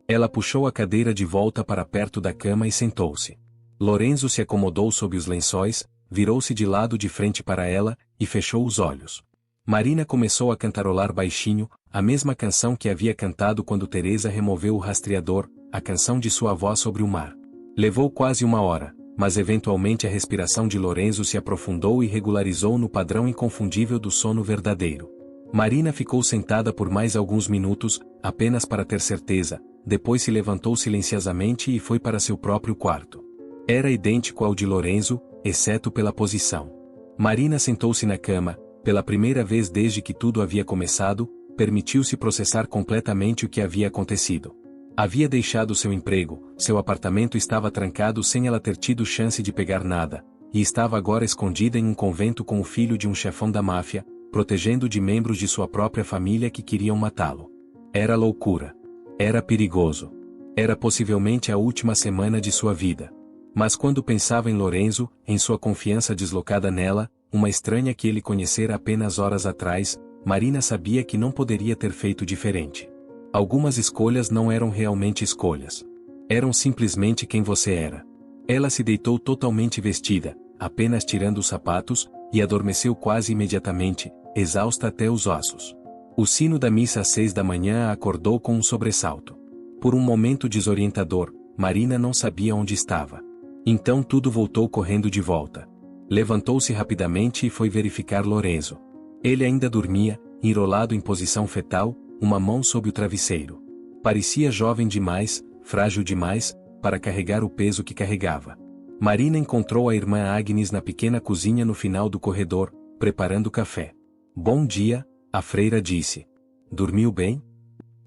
A: Ela puxou a cadeira de volta para perto da cama e sentou-se. Lorenzo se acomodou sob os lençóis, virou-se de lado de frente para ela, e fechou os olhos. Marina começou a cantarolar baixinho, a mesma canção que havia cantado quando Teresa removeu o rastreador, a canção de sua avó sobre o mar. Levou quase uma hora, mas eventualmente a respiração de Lorenzo se aprofundou e regularizou no padrão inconfundível do sono verdadeiro. Marina ficou sentada por mais alguns minutos, apenas para ter certeza, depois se levantou silenciosamente e foi para seu próprio quarto. Era idêntico ao de Lorenzo, exceto pela posição. Marina sentou-se na cama, pela primeira vez desde que tudo havia começado, permitiu-se processar completamente o que havia acontecido. Havia deixado seu emprego, seu apartamento estava trancado sem ela ter tido chance de pegar nada, e estava agora escondida em um convento com o filho de um chefão da máfia, protegendo de membros de sua própria família que queriam matá-lo. Era loucura. Era perigoso. Era possivelmente a última semana de sua vida. Mas quando pensava em Lorenzo, em sua confiança deslocada nela, uma estranha que ele conhecera apenas horas atrás, Marina sabia que não poderia ter feito diferente. Algumas escolhas não eram realmente escolhas. Eram simplesmente quem você era. Ela se deitou totalmente vestida, apenas tirando os sapatos, e adormeceu quase imediatamente, exausta até os ossos. O sino da missa às 6 da manhã a acordou com um sobressalto. Por um momento desorientador, Marina não sabia onde estava. Então tudo voltou correndo de volta. Levantou-se rapidamente e foi verificar Lorenzo. Ele ainda dormia, enrolado em posição fetal, uma mão sob o travesseiro. Parecia jovem demais, frágil demais, para carregar o peso que carregava. Marina encontrou a irmã Agnes na pequena cozinha no final do corredor, preparando café. Bom dia, a freira disse. Dormiu bem?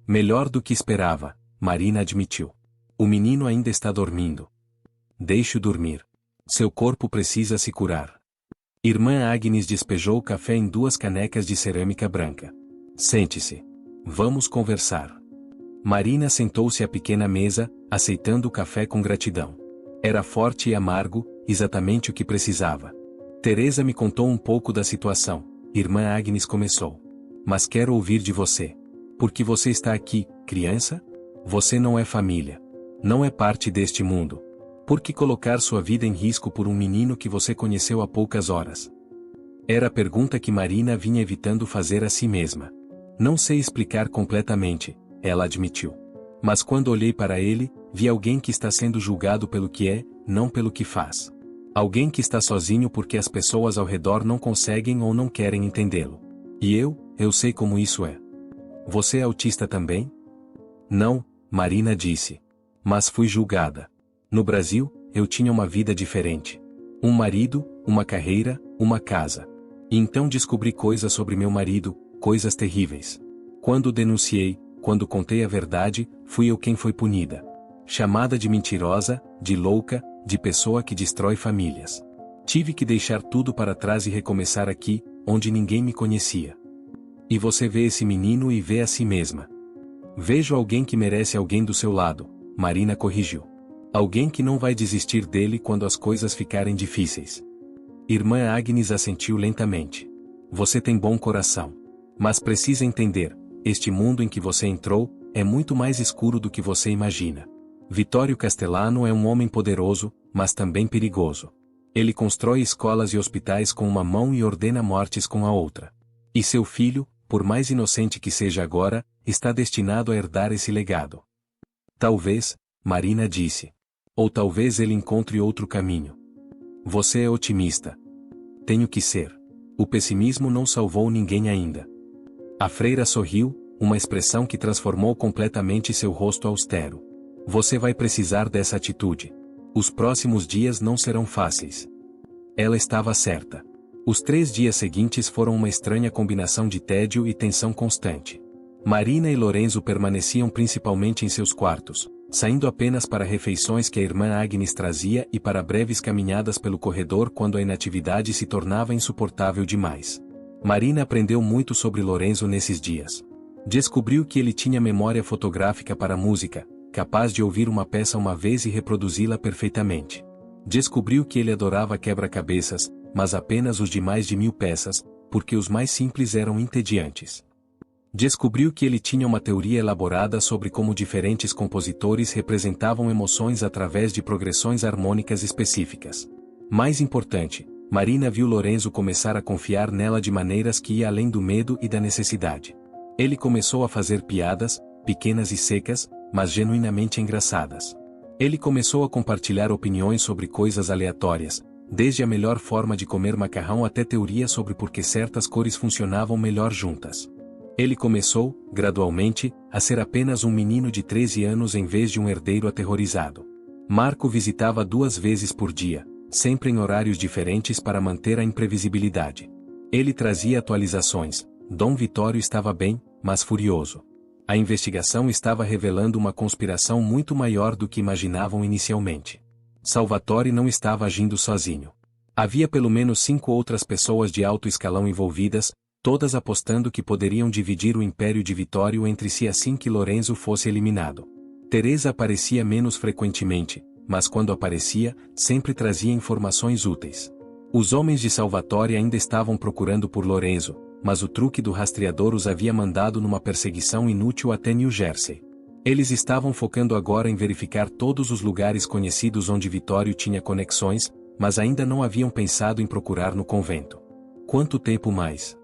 A: Melhor do que esperava, Marina admitiu. O menino ainda está dormindo. Deixe-o dormir. Seu corpo precisa se curar. Irmã Agnes despejou o café em 2 canecas de cerâmica branca. Sente-se. Vamos conversar. Marina sentou-se à pequena mesa, aceitando o café com gratidão. Era forte e amargo, exatamente o que precisava. Teresa me contou um pouco da situação, irmã Agnes começou. Mas quero ouvir de você. Por que você está aqui, criança? Você não é família. Não é parte deste mundo. Por que colocar sua vida em risco por um menino que você conheceu há poucas horas? Era a pergunta que Marina vinha evitando fazer a si mesma. Não sei explicar completamente, ela admitiu. Mas quando olhei para ele, vi alguém que está sendo julgado pelo que é, não pelo que faz. Alguém que está sozinho porque as pessoas ao redor não conseguem ou não querem entendê-lo. E eu sei como isso é. Você é autista também? Não, Marina disse. Mas fui julgada. No Brasil, eu tinha uma vida diferente. Um marido, uma carreira, uma casa. E então descobri coisas sobre meu marido, coisas terríveis. Quando denunciei, quando contei a verdade, fui eu quem foi punida. Chamada de mentirosa, de louca, de pessoa que destrói famílias. Tive que deixar tudo para trás e recomeçar aqui, onde ninguém me conhecia. E você vê esse menino e vê a si mesma. Vejo alguém que merece alguém do seu lado, Marina corrigiu. Alguém que não vai desistir dele quando as coisas ficarem difíceis. Irmã Agnes assentiu lentamente. Você tem bom coração. Mas precisa entender, este mundo em que você entrou, é muito mais escuro do que você imagina. Vittorio Castellano é um homem poderoso, mas também perigoso. Ele constrói escolas e hospitais com uma mão e ordena mortes com a outra. E seu filho, por mais inocente que seja agora, está destinado a herdar esse legado. Talvez, Marina disse. Ou talvez ele encontre outro caminho. Você é otimista. Tenho que ser. O pessimismo não salvou ninguém ainda. A freira sorriu, uma expressão que transformou completamente seu rosto austero. Você vai precisar dessa atitude. Os próximos dias não serão fáceis. Ela estava certa. Os 3 dias seguintes foram uma estranha combinação de tédio e tensão constante. Marina e Lorenzo permaneciam principalmente em seus quartos, saindo apenas para refeições que a irmã Agnes trazia e para breves caminhadas pelo corredor quando a inatividade se tornava insuportável demais. Marina aprendeu muito sobre Lorenzo nesses dias. Descobriu que ele tinha memória fotográfica para música, capaz de ouvir uma peça uma vez e reproduzi-la perfeitamente. Descobriu que ele adorava quebra-cabeças, mas apenas os de mais de 1000 peças, porque os mais simples eram entediantes. Descobriu que ele tinha uma teoria elaborada sobre como diferentes compositores representavam emoções através de progressões harmônicas específicas. Mais importante, Marina viu Lorenzo começar a confiar nela de maneiras que ia além do medo e da necessidade. Ele começou a fazer piadas, pequenas e secas, mas genuinamente engraçadas. Ele começou a compartilhar opiniões sobre coisas aleatórias, desde a melhor forma de comer macarrão até teorias sobre por que certas cores funcionavam melhor juntas. Ele começou, gradualmente, a ser apenas um menino de 13 anos em vez de um herdeiro aterrorizado. Marco visitava 2 vezes por dia, sempre em horários diferentes para manter a imprevisibilidade. Ele trazia atualizações. Dom Vitório estava bem, mas furioso. A investigação estava revelando uma conspiração muito maior do que imaginavam inicialmente. Salvatore não estava agindo sozinho. Havia pelo menos 5 outras pessoas de alto escalão envolvidas, todas apostando que poderiam dividir o império de Vitório entre si assim que Lorenzo fosse eliminado. Teresa aparecia menos frequentemente, mas quando aparecia, sempre trazia informações úteis. Os homens de Salvatore ainda estavam procurando por Lorenzo, mas o truque do rastreador os havia mandado numa perseguição inútil até New Jersey. Eles estavam focando agora em verificar todos os lugares conhecidos onde Vitório tinha conexões, mas ainda não haviam pensado em procurar no convento. Quanto tempo mais?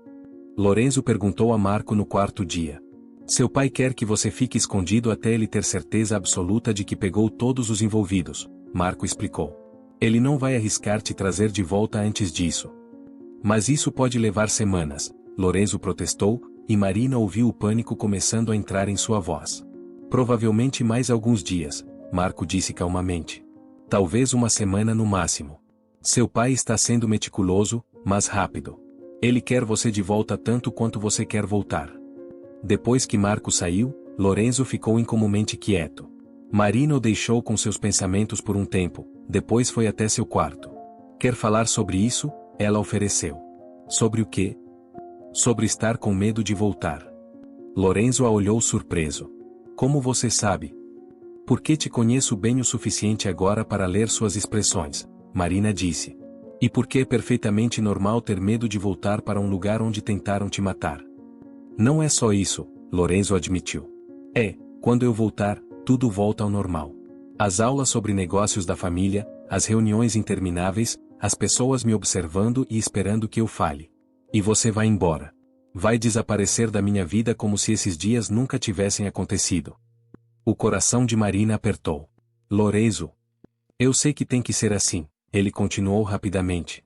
A: Lorenzo perguntou a Marco no 4º dia. Seu pai quer que você fique escondido até ele ter certeza absoluta de que pegou todos os envolvidos, Marco explicou. Ele não vai arriscar te trazer de volta antes disso. Mas isso pode levar semanas, Lorenzo protestou, e Marina ouviu o pânico começando a entrar em sua voz. Provavelmente mais alguns dias, Marco disse calmamente. Talvez uma semana no máximo. Seu pai está sendo meticuloso, mas rápido. Ele quer você de volta tanto quanto você quer voltar. Depois que Marco saiu, Lorenzo ficou incomumente quieto. Marina o deixou com seus pensamentos por um tempo, depois foi até seu quarto. Quer falar sobre isso? Ela ofereceu. Sobre o quê? Sobre estar com medo de voltar. Lorenzo a olhou surpreso. Como você sabe? Porque te conheço bem o suficiente agora para ler suas expressões, Marina disse. E porque é perfeitamente normal ter medo de voltar para um lugar onde tentaram te matar. Não é só isso, Lorenzo admitiu. Quando eu voltar, tudo volta ao normal. As aulas sobre negócios da família, as reuniões intermináveis, as pessoas me observando e esperando que eu fale. E você vai embora. Vai desaparecer da minha vida como se esses dias nunca tivessem acontecido. O coração de Marina apertou. Lorenzo. Eu sei que tem que ser assim, ele continuou rapidamente.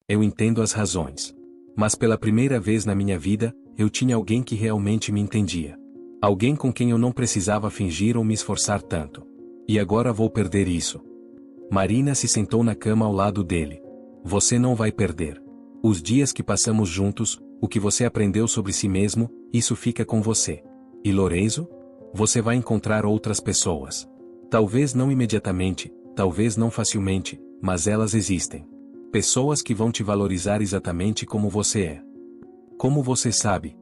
A: Eu entendo as razões. Mas pela primeira vez na minha vida, eu tinha alguém que realmente me entendia. Alguém com quem eu não precisava fingir ou me esforçar tanto. E agora vou perder isso. Marina se sentou na cama ao lado dele. Você não vai perder. Os dias que passamos juntos, o que você aprendeu sobre si mesmo, isso fica com você. E Lorenzo? Você vai encontrar outras pessoas. Talvez não imediatamente, talvez não facilmente, mas elas existem. Pessoas que vão te valorizar exatamente como você é. Como você sabe?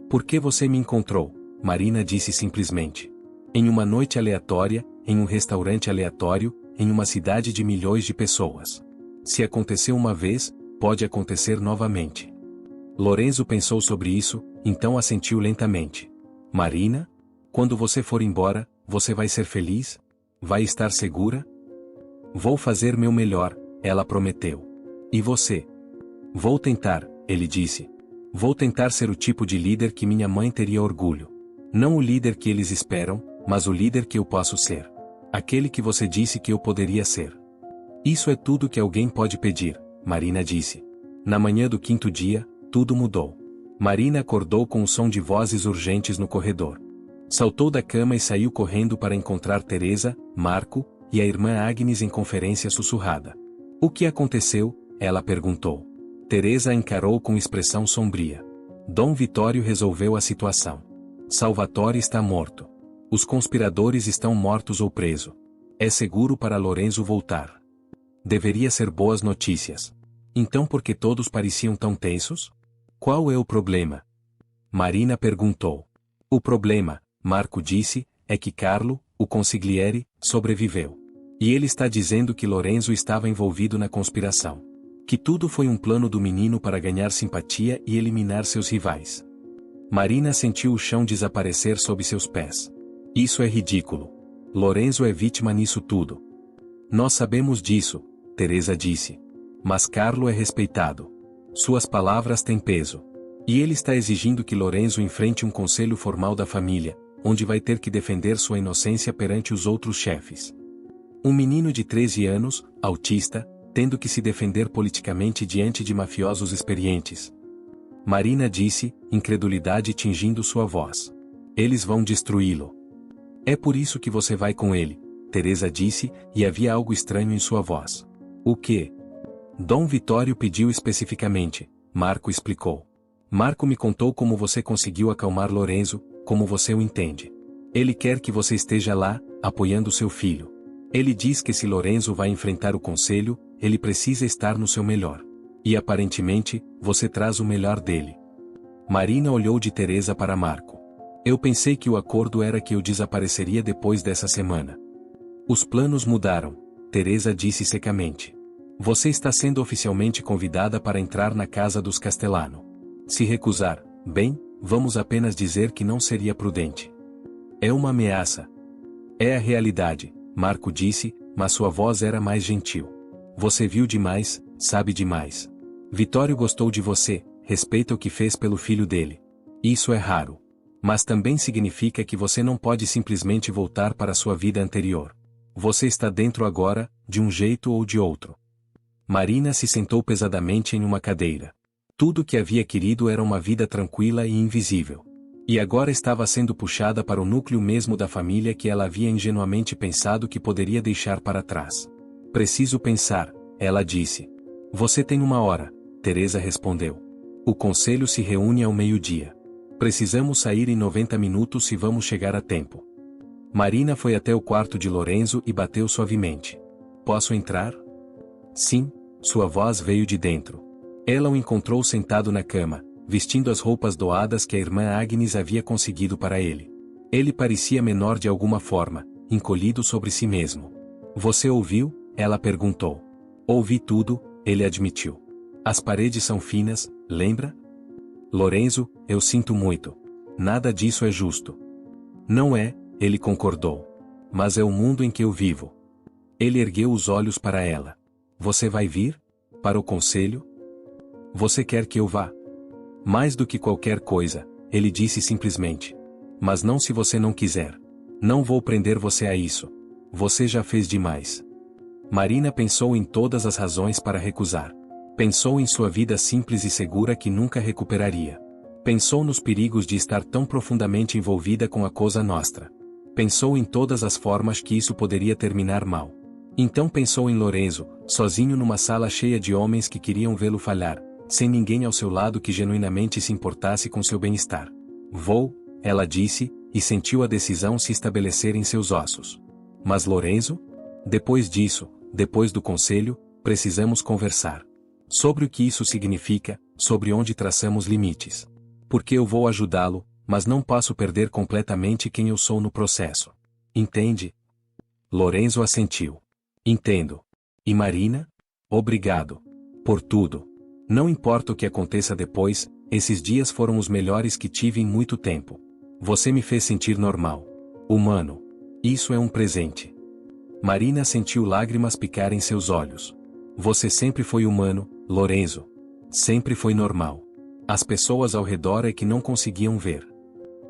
A: Porque você me encontrou, Marina disse simplesmente. Em uma noite aleatória, em um restaurante aleatório, em uma cidade de milhões de pessoas. Se aconteceu uma vez, pode acontecer novamente. Lorenzo pensou sobre isso, então assentiu lentamente. Marina? Quando você for embora, você vai ser feliz? Vai estar segura? Vou fazer meu melhor, ela prometeu. E você? Vou tentar, ele disse. Vou tentar ser o tipo de líder que minha mãe teria orgulho. Não o líder que eles esperam, mas o líder que eu posso ser. Aquele que você disse que eu poderia ser. Isso é tudo que alguém pode pedir, Marina disse. Na manhã do 5º dia, tudo mudou. Marina acordou com o som de vozes urgentes no corredor. Saltou da cama e saiu correndo para encontrar Teresa, Marco, e a irmã Agnes em conferência sussurrada. O que aconteceu? Ela perguntou. Teresa a encarou com expressão sombria. Dom Vitório resolveu a situação. Salvatore está morto. Os conspiradores estão mortos ou preso. É seguro para Lorenzo voltar. Deveria ser boas notícias. Então por que todos pareciam tão tensos? Qual é o problema? Marina perguntou. O problema, Marco disse, é que Carlo, o consigliere, sobreviveu. E ele está dizendo que Lorenzo estava envolvido na conspiração. Que tudo foi um plano do menino para ganhar simpatia e eliminar seus rivais. Marina sentiu o chão desaparecer sob seus pés. Isso é ridículo. Lorenzo é vítima nisso tudo. Nós sabemos disso, Teresa disse. Mas Carlo é respeitado. Suas palavras têm peso. E ele está exigindo que Lorenzo enfrente um conselho formal da família, onde vai ter que defender sua inocência perante os outros chefes. Um menino de 13 anos, autista, tendo que se defender politicamente diante de mafiosos experientes. Marina disse, incredulidade tingindo sua voz. Eles vão destruí-lo. É por isso que você vai com ele, Teresa disse, e havia algo estranho em sua voz. O quê? Dom Vitório pediu especificamente, Marco explicou. Marco me contou como você conseguiu acalmar Lorenzo, como você o entende. Ele quer que você esteja lá, apoiando seu filho. Ele diz que se Lorenzo vai enfrentar o conselho, ele precisa estar no seu melhor. E aparentemente, você traz o melhor dele. Marina olhou de Teresa para Marco. Eu pensei que o acordo era que eu desapareceria depois dessa semana. Os planos mudaram, Teresa disse secamente. Você está sendo oficialmente convidada para entrar na casa dos Castellano. Se recusar, bem, vamos apenas dizer que não seria prudente. É uma ameaça. É a realidade, Marco disse, mas sua voz era mais gentil. Você viu demais, sabe demais. Vitório gostou de você, respeita o que fez pelo filho dele. Isso é raro. Mas também significa que você não pode simplesmente voltar para sua vida anterior. Você está dentro agora, de um jeito ou de outro. Marina se sentou pesadamente em uma cadeira. Tudo o que havia querido era uma vida tranquila e invisível. E agora estava sendo puxada para o núcleo mesmo da família que ela havia ingenuamente pensado que poderia deixar para trás. Preciso pensar, ela disse. Você tem 1 hora, Teresa respondeu. O conselho se reúne ao meio-dia. Precisamos sair em 90 minutos se vamos chegar a tempo. Marina foi até o quarto de Lorenzo e bateu suavemente. Posso entrar? Sim, sua voz veio de dentro. Ela o encontrou sentado na cama, vestindo as roupas doadas que a irmã Agnes havia conseguido para ele. Ele parecia menor de alguma forma, encolhido sobre si mesmo. Você ouviu? Ela perguntou. Ouvi tudo, ele admitiu. As paredes são finas, lembra? Lorenzo, eu sinto muito. Nada disso é justo. Não é, ele concordou. Mas é o mundo em que eu vivo. Ele ergueu os olhos para ela. Você vai vir? Para o conselho? Você quer que eu vá? Mais do que qualquer coisa, ele disse simplesmente. Mas não se você não quiser. Não vou prender você a isso. Você já fez demais. Marina pensou em todas as razões para recusar. Pensou em sua vida simples e segura que nunca recuperaria. Pensou nos perigos de estar tão profundamente envolvida com a Cosa Nostra. Pensou em todas as formas que isso poderia terminar mal. Então pensou em Lorenzo, sozinho numa sala cheia de homens que queriam vê-lo falhar, sem ninguém ao seu lado que genuinamente se importasse com seu bem-estar. Vou, ela disse, e sentiu a decisão se estabelecer em seus ossos. Mas Lorenzo? Depois disso, depois do conselho, precisamos conversar. Sobre o que isso significa, sobre onde traçamos limites. Porque eu vou ajudá-lo, mas não posso perder completamente quem eu sou no processo. Entende? Lorenzo assentiu. Entendo. E Marina? Obrigado. Por tudo. Não importa o que aconteça depois, esses dias foram os melhores que tive em muito tempo. Você me fez sentir normal. Humano. Isso é um presente. Marina sentiu lágrimas picar em seus olhos. Você sempre foi humano, Lorenzo. Sempre foi normal. As pessoas ao redor é que não conseguiam ver.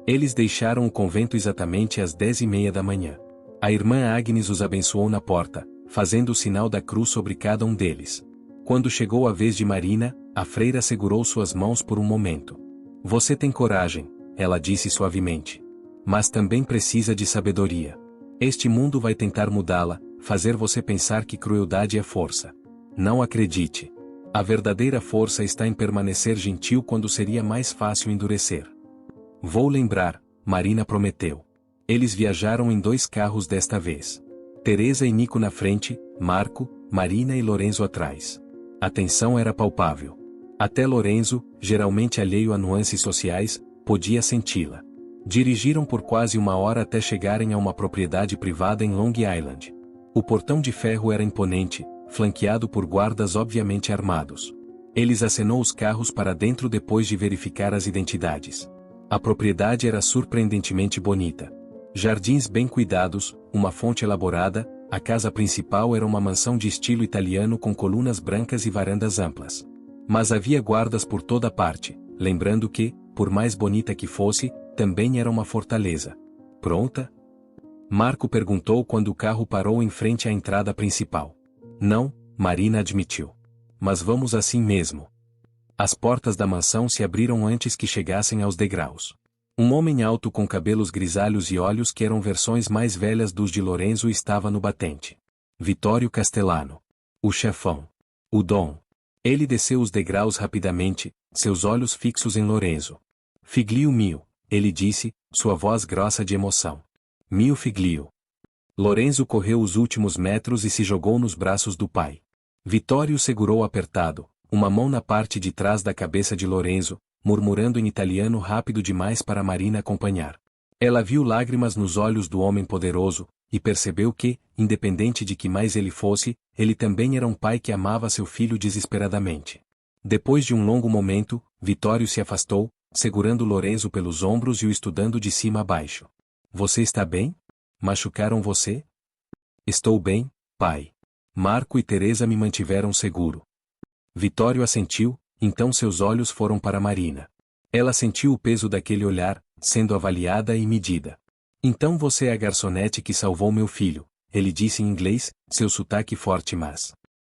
A: Eles deixaram o convento exatamente às 10h30 da manhã. A irmã Agnes os abençoou na porta, fazendo o sinal da cruz sobre cada um deles. Quando chegou a vez de Marina, a freira segurou suas mãos por um momento. Você tem coragem, ela disse suavemente. Mas também precisa de sabedoria. Este mundo vai tentar mudá-la, fazer você pensar que crueldade é força. Não acredite. A verdadeira força está em permanecer gentil quando seria mais fácil endurecer. Vou lembrar, Marina prometeu. Eles viajaram em 2 carros desta vez. Teresa e Nico na frente, Marco, Marina e Lorenzo atrás. A tensão era palpável. Até Lorenzo, geralmente alheio a nuances sociais, podia senti-la. Dirigiram por quase 1 hora até chegarem a uma propriedade privada em Long Island. O portão de ferro era imponente, flanqueado por guardas obviamente armados. Eles acenou os carros para dentro depois de verificar as identidades. A propriedade era surpreendentemente bonita. Jardins bem cuidados, uma fonte elaborada, a casa principal era uma mansão de estilo italiano com colunas brancas e varandas amplas. Mas havia guardas por toda parte, lembrando que, por mais bonita que fosse, também era uma fortaleza. Pronta? Marco perguntou quando o carro parou em frente à entrada principal. Não, Marina admitiu. Mas vamos assim mesmo. As portas da mansão se abriram antes que chegassem aos degraus. Um homem alto com cabelos grisalhos e olhos que eram versões mais velhas dos de Lorenzo estava no batente. Vittorio Castellano. O chefão. O Dom. Ele desceu os degraus rapidamente, seus olhos fixos em Lorenzo. Figlio mio, ele disse, sua voz grossa de emoção. Mio figlio. Lorenzo correu os últimos metros e se jogou nos braços do pai. Vittorio segurou apertado, uma mão na parte de trás da cabeça de Lorenzo, murmurando em italiano rápido demais para Marina acompanhar. Ela viu lágrimas nos olhos do homem poderoso, e percebeu que, independente de que mais ele fosse, ele também era um pai que amava seu filho desesperadamente. Depois de um longo momento, Vittorio se afastou, segurando Lorenzo pelos ombros e o estudando de cima a baixo. Você está bem? Machucaram você? Estou bem, pai. Marco e Teresa me mantiveram seguro. Vittorio assentiu, então seus olhos foram para Marina. Ela sentiu o peso daquele olhar, sendo avaliada e medida. Então você é a garçonete que salvou meu filho, ele disse em inglês, seu sotaque forte mas